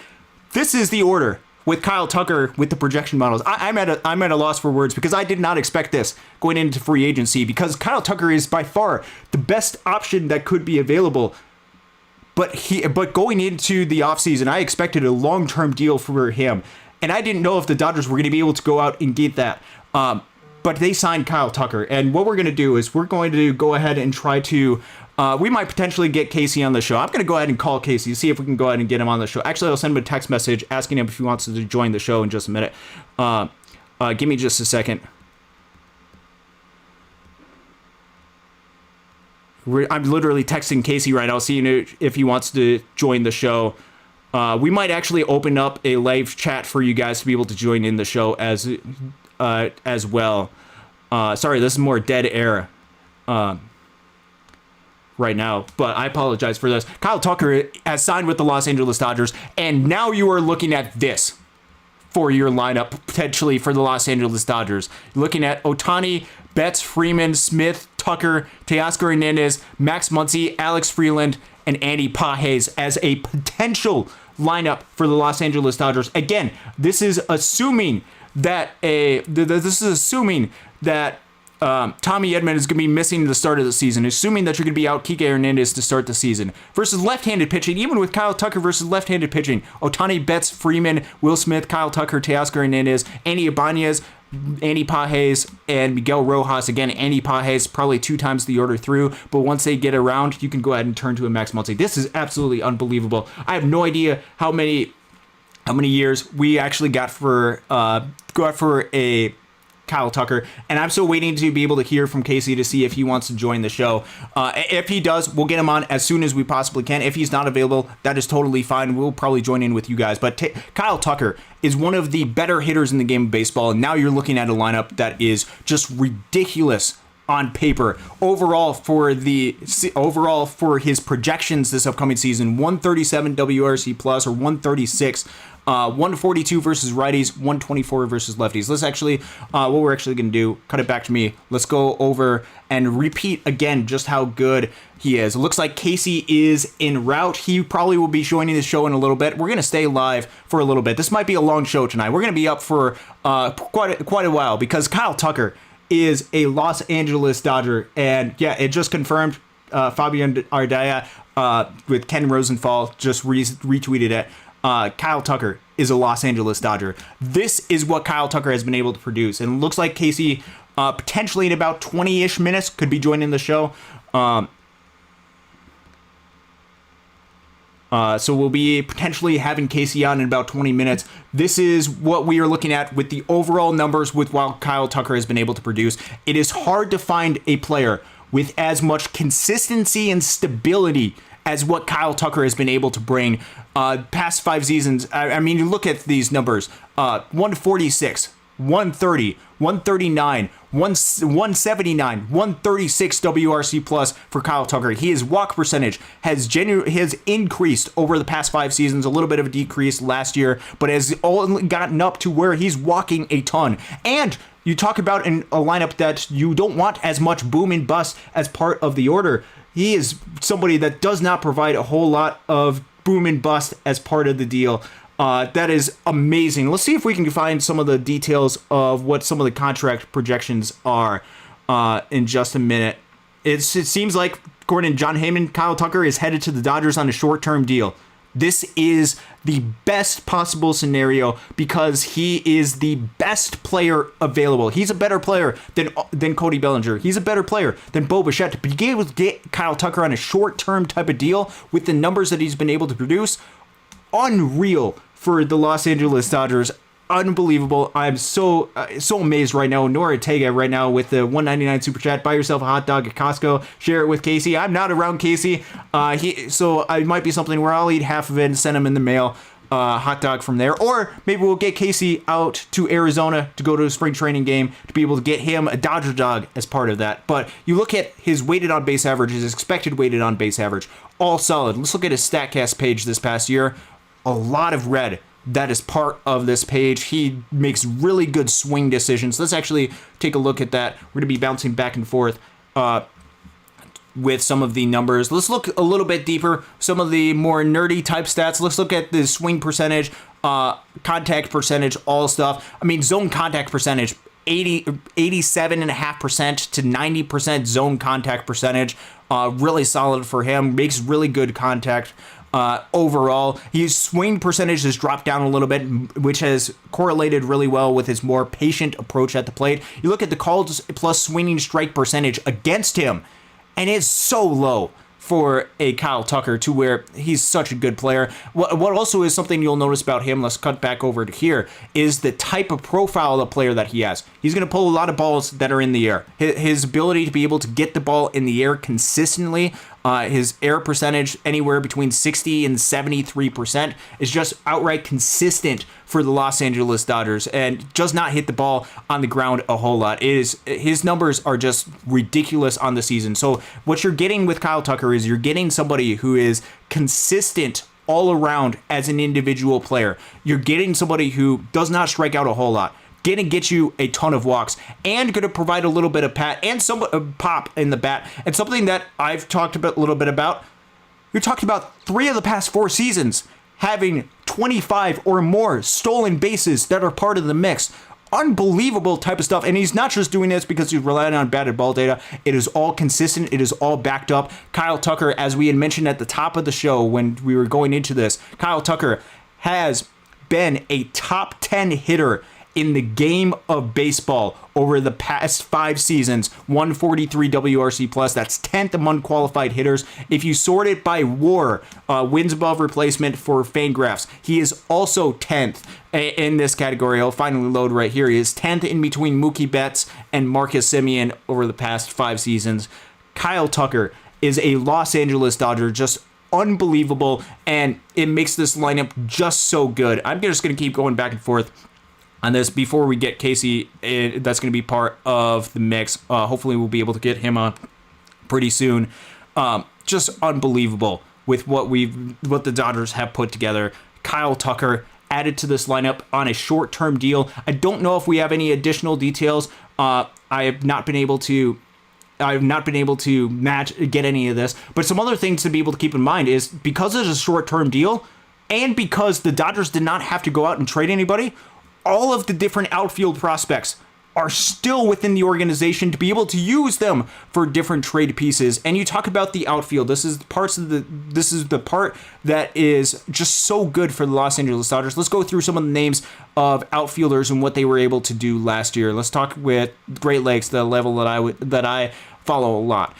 this is the order with Kyle Tucker with the projection models. I'm at a loss for words because I did not expect this going into free agency because Kyle Tucker is by far the best option that could be available. But going into the offseason, I expected a long-term deal for him. And I didn't know if the Dodgers were going to be able to go out and get that. But they signed Kyle Tucker. And what we're going to do is we're going to go ahead and try to... we might potentially get Casey on the show. I'm going to go ahead and call Casey, see if we can go ahead and get him on the show. Actually, I'll send him a text message asking him if he wants to join the show in just a minute. Give me just a second. I'm literally texting Casey right now, seeing if he wants to join the show. We might actually open up a live chat for you guys to be able to join in the show as well. Sorry, this is more dead air right now, but I apologize for this. Kyle Tucker has signed with the Los Angeles Dodgers, and now you are looking at this for your lineup, potentially for the Los Angeles Dodgers. You're looking at Ohtani, Betts, Freeman, Smith, Tucker, Teoscar Hernandez, Max Muncy, Alex Freeland, and Andy Pages as a potential lineup for the Los Angeles Dodgers. Again, this is assuming that Tommy Edman is going to be missing the start of the season, assuming that you're going to be out Kike Hernandez to start the season. Versus left-handed pitching, even with Kyle Tucker versus left-handed pitching, Ohtani, Betts, Freeman, Will Smith, Kyle Tucker, Teoscar Hernandez, Andy Ibanez, Andy Pages, and Miguel Rojas. Again, Andy Pages probably 2 times the order through, but once they get around, you can go ahead and turn to a Max Muncy. This is absolutely unbelievable. I have no idea how many years we actually got for a Kyle Tucker, and I'm still waiting to be able to hear from Casey to see if he wants to join the show. If he does, we'll get him on as soon as we possibly can. If he's not available, that is totally fine. We'll probably join in with you guys. But Kyle Tucker is one of the better hitters in the game of baseball, and now you're looking at a lineup that is just ridiculous on paper. Overall for his projections this upcoming season, 137 WRC plus or 136. 142 versus righties, 124 versus lefties. Let's actually, what we're actually going to do, cut it back to me. Let's go over and repeat again just how good he is. It looks like Casey is en route. He probably will be joining the show in a little bit. We're going to stay live for a little bit. This might be a long show tonight. We're going to be up for quite a while because Kyle Tucker is a Los Angeles Dodger. And yeah, it just confirmed Fabian Ardaya with Ken Rosenthal just retweeted it. Kyle Tucker is a Los Angeles Dodger. This is what Kyle Tucker has been able to produce. And it looks like Casey, potentially in about 20-ish minutes, could be joining the show. So we'll be potentially having Casey on in about 20 minutes. This is what we are looking at with the overall numbers with what Kyle Tucker has been able to produce. It is hard to find a player with as much consistency and stability as what Kyle Tucker has been able to bring past 5 seasons. I mean, you look at these numbers, 146, 130, 139, 179, 136 WRC plus for Kyle Tucker. His walk percentage has increased over the past 5 seasons, a little bit of a decrease last year, but has only gotten up to where he's walking a ton. And you talk about a lineup that you don't want as much boom and bust as part of the order. He is somebody that does not provide a whole lot of boom and bust as part of the deal. That is amazing. Let's see if we can find some of the details of what some of the contract projections are in just a minute. It seems like, according to John Heyman, Kyle Tucker is headed to the Dodgers on a short-term deal. This is the best possible scenario because he is the best player available. He's a better player than Cody Bellinger. He's a better player than Bo Bichette. To be able to get Kyle Tucker on a short-term type of deal with the numbers that he's been able to produce, unreal for the Los Angeles Dodgers. Unbelievable. I'm so amazed right now. Nora Ortega right now with the $1.99 super chat. Buy yourself a hot dog at Costco. Share it with Casey. I'm not around Casey, so it might be something where I'll eat half of it and send him in the mail. Hot dog from there, or maybe we'll get Casey out to Arizona to go to a spring training game to be able to get him a Dodger dog as part of that. But you look at his weighted on base average, his expected weighted on base average, all solid. Let's look at his StatCast page this past year. A lot of red. That is part of this page. He makes really good swing decisions. Let's actually take a look at that. We're going to be bouncing back and forth with some of the numbers. Let's look a little bit deeper. Some of the more nerdy type stats. Let's look at the swing percentage, contact percentage, all stuff. I mean, zone contact percentage, 87.5% to 90% zone contact percentage. Really solid for him. Makes really good contact. Overall, his swing percentage has dropped down a little bit, which has correlated really well with his more patient approach at the plate. You look at the calls plus swinging strike percentage against him, and it's so low for a Kyle Tucker to where he's such a good player. What also is something you'll notice about him, let's cut back over to here, is the type of profile of the player that he has. He's going to pull a lot of balls that are in the air. His ability to be able to get the ball in the air consistently, his air percentage anywhere between 60 and 73% is just outright consistent for the Los Angeles Dodgers and does not hit the ball on the ground a whole lot. His numbers are just ridiculous on the season. So what you're getting with Kyle Tucker is you're getting somebody who is consistent all around as an individual player. You're getting somebody who does not strike out a whole lot, going to get you a ton of walks, and going to provide a little bit of some pop in the bat. And something that I've talked about a little bit about, you're talking about 3 of the past 4 seasons having 25 or more stolen bases that are part of the mix. Unbelievable type of stuff. And he's not just doing this because he's relying on batted ball data. It is all consistent. It is all backed up. Kyle Tucker, as we had mentioned at the top of the show when we were going into this, Kyle Tucker has been a top 10 hitter in the game of baseball over the past 5 seasons. 143 WRC plus. That's 10th among qualified hitters. If you sort it by WAR, wins above replacement for Fangraphs, he is also 10th in this category. I'll finally load right here. He is 10th in between Mookie Betts and Marcus Semien over the past 5 seasons. Kyle Tucker is a Los Angeles Dodger, just unbelievable, and it makes this lineup just so good. I'm just going to keep going back and forth on this before we get Casey. That's going to be part of the mix. Hopefully we'll be able to get him on pretty soon. Just unbelievable with what the Dodgers have put together. Kyle Tucker added to this lineup on a short-term deal. I don't know if we have any additional details. I have not been able to get any of this, but some other things to be able to keep in mind is because it's a short-term deal and because the Dodgers did not have to go out and trade anybody, all of the different outfield prospects are still within the organization to be able to use them for different trade pieces. And you talk about the outfield. This is the part that is just so good for the Los Angeles Dodgers. Let's go through some of the names of outfielders and what they were able to do last year. Let's talk with Great Lakes, the level that I follow a lot.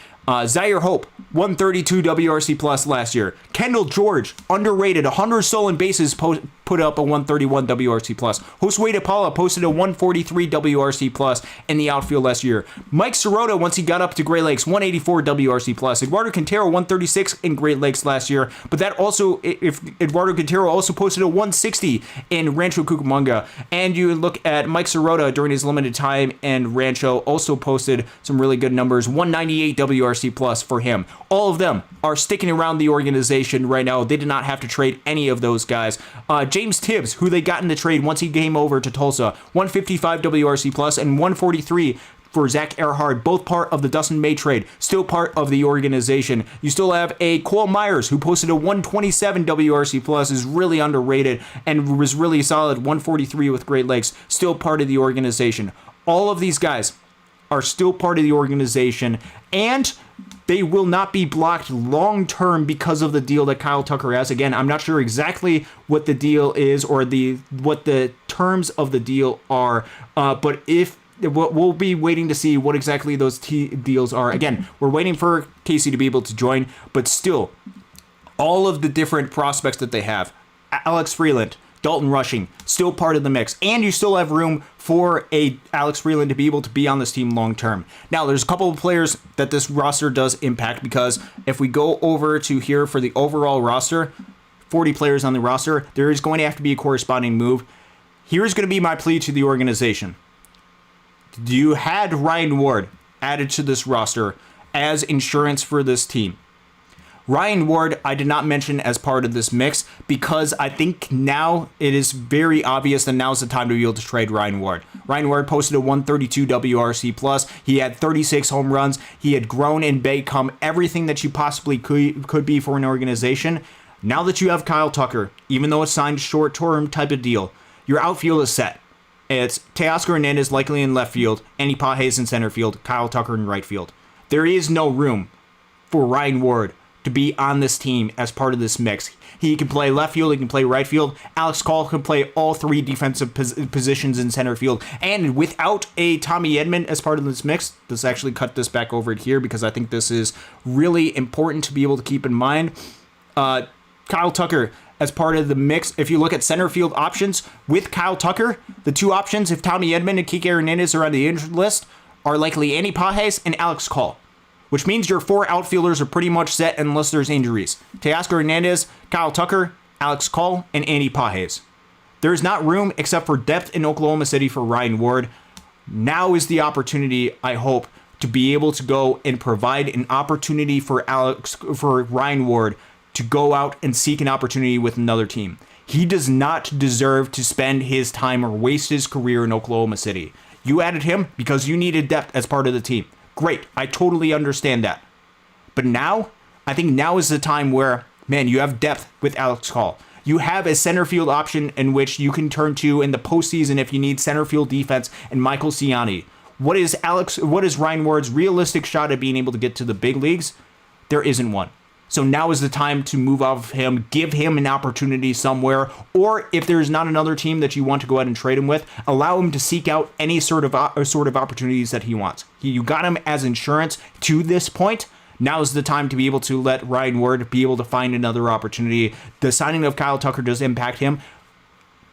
Zaire Hope, 132 WRC plus last year. Kendall George, underrated, 100 stolen bases, put up a 131 WRC plus. Josue De Paula posted a 143 WRC plus in the outfield last year. Mike Sirota, once he got up to Great Lakes, 184 WRC plus. Eduardo Quintero, 136 in Great Lakes last year, but that also, if Eduardo Quintero also posted a 160 in Rancho Cucamonga, and you look at Mike Sirota during his limited time in Rancho, also posted some really good numbers, 198 WRC plus for him. All of them are sticking around the organization right now. They did not have to trade any of those guys. James Tibbs, who they got in the trade once he came over to Tulsa, 155 WRC plus and 143 for Zach Earhart, both part of the Dustin May trade, still part of the organization. You still have a Cole Myers, who posted a 127 WRC plus, is really underrated and was really solid, 143 with Great Lakes, still part of the organization. All of these guys are still part of the organization, and they will not be blocked long-term because of the deal that Kyle Tucker has. Again, I'm not sure exactly what the deal is or what the terms of the deal are, but if we'll be waiting to see what exactly those deals are. Again, we're waiting for Casey to be able to join, but still, all of the different prospects that they have, Alex Freeland, Dalton Rushing, still part of the mix, and you still have room for a Alex Freeland to be able to be on this team long term. Now, there's a couple of players that this roster does impact, because if we go over to here for the overall roster, 40 players on the roster, there is going to have to be a corresponding move. Here's going to be my plea to the organization. You had Ryan Ward added to this roster as insurance for this team. Ryan Ward, I did not mention as part of this mix because I think now it is very obvious that now's the time to be able to trade Ryan Ward. Ryan Ward posted a 132 WRC plus. He had 36 home runs. He had grown and become everything that you possibly could be for an organization. Now that you have Kyle Tucker, even though it's signed short-term type of deal, your outfield is set. It's Teoscar Hernandez likely in left field, Andy Pages in center field, Kyle Tucker in right field. There is no room for Ryan Ward to be on this team as part of this mix. He can play left field, he can play right field. Alex Call can play all three defensive positions in center field. And without a Tommy Edman as part of this mix, let's actually cut this back over here because I think this is really important to be able to keep in mind. Kyle Tucker as part of the mix. If you look at center field options with Kyle Tucker, the two options, if Tommy Edman and Kike Hernandez are on the injured list, are likely Andy Pages and Alex Call, which means your four outfielders are pretty much set unless there's injuries. Teoscar Hernandez, Kyle Tucker, Alex Call, and Andy Pages. There is not room except for depth in Oklahoma City for Ryan Ward. Now is the opportunity, I hope, to be able to go and provide an opportunity for Ryan Ward to go out and seek an opportunity with another team. He does not deserve to spend his time or waste his career in Oklahoma City. You added him because you needed depth as part of the team. Great, I totally understand that. But now, I think now is the time where, man, you have depth with Alex Call. You have a center field option in which you can turn to in the postseason if you need center field defense and Michael Ciani. What is Ryan Ward's realistic shot at being able to get to the big leagues? There isn't one. So now is the time to move off him, give him an opportunity somewhere, or if there's not another team that you want to go ahead and trade him with, allow him to seek out any sort of opportunities that he wants. You got him as insurance to this point. Now is the time to be able to let Ryan Ward be able to find another opportunity. The signing of Kyle Tucker does impact him,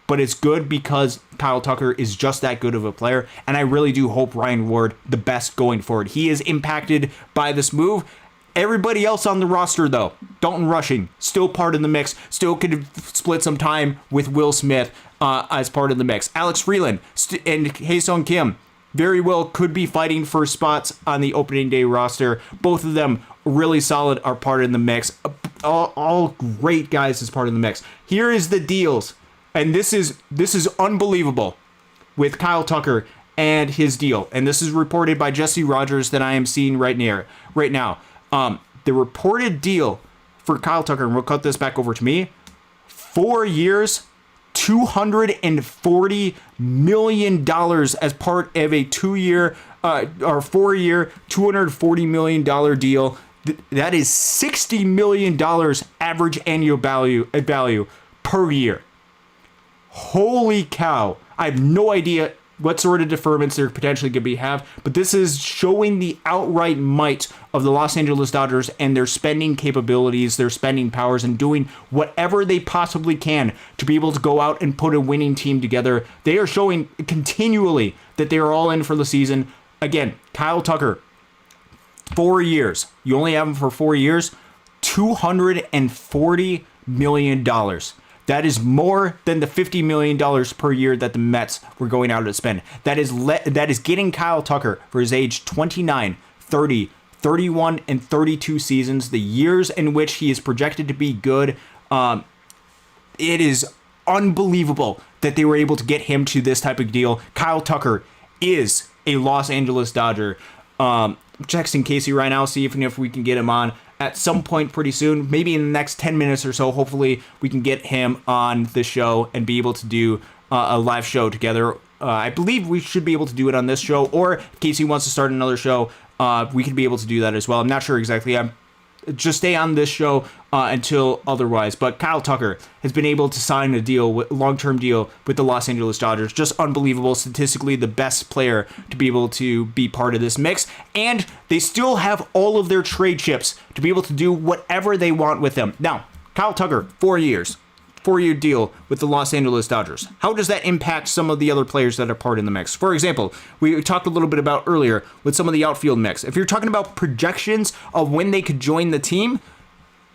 but it's good because Kyle Tucker is just that good of a player, and I really do hope Ryan Ward the best going forward. He is impacted by this move. Everybody else on the roster, though, Dalton Rushing, still part of the mix, still could split some time with Will Smith as part of the mix. Alex Freeland and Hae-Sung Kim very well could be fighting for spots on the opening day roster. Both of them really solid, are part of the mix. All great guys as part of the mix. Here is the deals, and this is unbelievable with Kyle Tucker and his deal. And this is reported by Jesse Rogers that I am seeing right now. The reported deal for Kyle Tucker, and we'll cut this back over to me, 4 years, $240 million as part of a 2-year or 4-year, $240 million deal. That is $60 million average annual value per year. Holy cow. I have no idea what sort of deferments there potentially could have, but this is showing the outright might of the Los Angeles Dodgers and their spending capabilities, their spending powers, and doing whatever they possibly can to be able to go out and put a winning team together. They are showing continually that they are all in for the season. Again, Kyle Tucker, 4 years. You only have him for 4 years. $240 million. That is more than the $50 million per year that the Mets were going out to spend. That is getting Kyle Tucker for his age 29, 30, 31, and 32 seasons, the years in which he is projected to be good. It is unbelievable that they were able to get him to this type of deal. Kyle Tucker is a Los Angeles Dodger. I'm texting Casey right now, see if we can get him on at some point pretty soon, maybe in the next 10 minutes or so. Hopefully we can get him on the show and be able to do a live show together. I believe we should be able to do it on this show, or if Casey wants to start another show, we could be able to do that as well. I'm not sure exactly. Just stay on this show until otherwise. But Kyle Tucker has been able to sign a long-term deal with the Los Angeles Dodgers. Just unbelievable. Statistically, the best player to be able to be part of this mix. And they still have all of their trade chips to be able to do whatever they want with them. Now, Kyle Tucker, 4 years. 4-year deal with the Los Angeles Dodgers. How does that impact some of the other players that are part in the mix? For example, we talked a little bit about earlier with some of the outfield mix. If you're talking about projections of when they could join the team,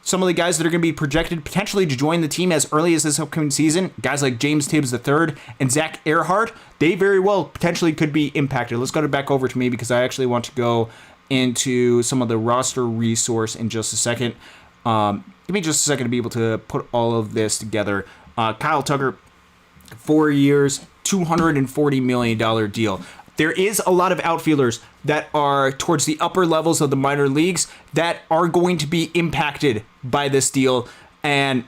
some of the guys that are going to be projected potentially to join the team as early as this upcoming season, guys like James Tibbs III and Zach Earhart, they very well potentially could be impacted. Let's go back over to me because I actually want to go into some of the roster resource in just a second. Give me just a second to be able to put all of this together. Kyle Tucker, 4 years, $240 million deal. There is a lot of outfielders that are towards the upper levels of the minor leagues that are going to be impacted by this deal. And,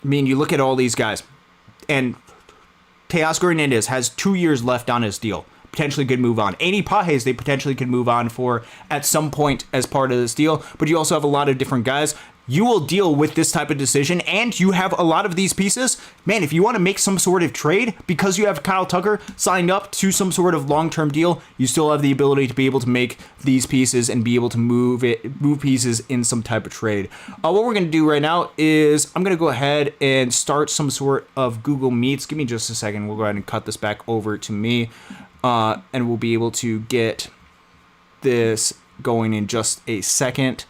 I mean, you look at all these guys. And Teoscar Hernandez has 2 years left on his deal. Potentially could move on. Andy Pages, they potentially could move on for at some point as part of this deal. But you also have a lot of different guys. You will deal with this type of decision, and you have a lot of these pieces. Man, if you want to make some sort of trade because you have Kyle Tucker signed up to some sort of long-term deal, you still have the ability to be able to make these pieces and be able to move pieces in some type of trade. What we're going to do right now is I'm going to go ahead and start some sort of Google Meets. Give me just a second. We'll go ahead and cut this back over to me, and we'll be able to get this going in just a second.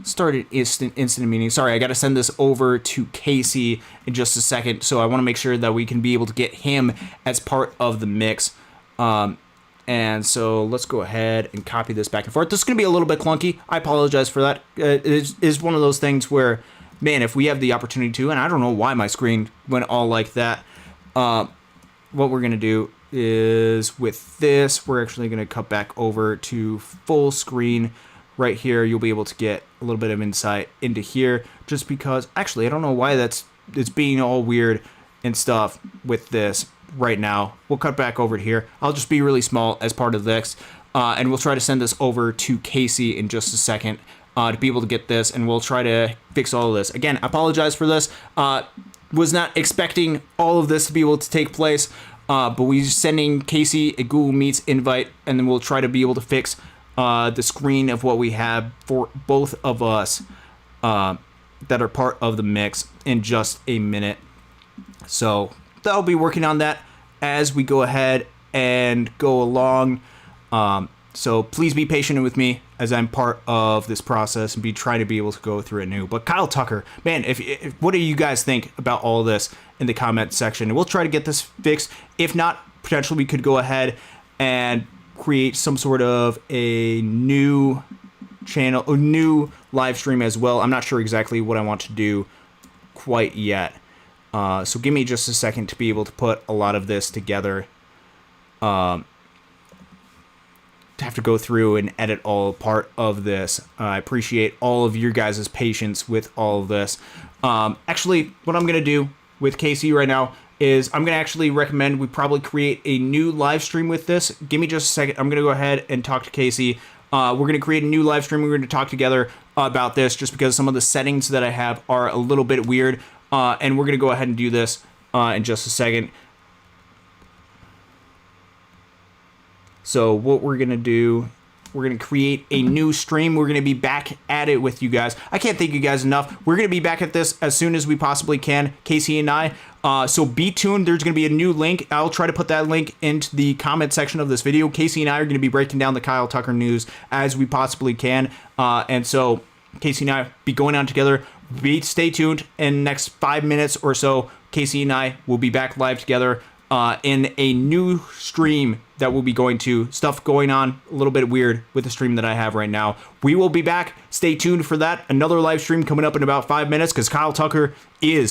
Started instant meeting. Sorry, I got to send this over to Casey in just a second. So I want to make sure that we can be able to get him as part of the mix. And so let's go ahead and copy this back and forth. This is going to be a little bit clunky. I apologize for that. It is one of those things where, man, if we have the opportunity to, and I don't know why my screen went all like that. What we're going to do is with this, we're actually going to cut back over to full screen. Right here, you'll be able to get a little bit of insight into here, just because, actually, I don't know why it's being all weird and stuff with this right now. We'll cut back over to here. I'll just be really small as part of this, and we'll try to send this over to Casey in just a second to be able to get this, and we'll try to fix all of this. Again, I apologize for this. Was not expecting all of this to be able to take place, but we're sending Casey a Google Meets invite, and then we'll try to be able to fix the screen of what we have for both of us that are part of the mix in just a minute. So I'll be working on that as we go ahead and go along. So please be patient with me as I'm part of this process and trying to be able to go through it new. But Kyle Tucker, man, if what do you guys think about all this in the comment section? And we'll try to get this fixed. If not, potentially we could go ahead and create some sort of a new channel, a new live stream as well. I'm not sure exactly what I want to do quite yet. So give me just a second to be able to put a lot of this together. To have to go through and edit all part of this. I appreciate all of your guys' patience with all of this. Actually, what I'm going to do with Casey right now is I'm going to actually recommend we probably create a new live stream with this. Give me just a second. I'm going to go ahead and talk to Casey. We're going to create a new live stream. We're going to talk together about this just because some of the settings that I have are a little bit weird. And we're going to go ahead and do this in just a second. So what we're going to do, we're going to create a new stream. We're going to be back at it with you guys. I can't thank you guys enough. We're going to be back at this as soon as we possibly can, Casey and I. So be tuned. There's going to be a new link. I'll try to put that link into the comment section of this video. Casey and I are going to be breaking down the Kyle Tucker news as we possibly can. And so Casey and I be going on together. Stay tuned. In the next 5 minutes or so, Casey and I will be back live together in a new stream that we'll be going to. Stuff going on a little bit weird with the stream that I have right now. We will be back. Stay tuned for that. Another live stream coming up in about 5 minutes because Kyle Tucker is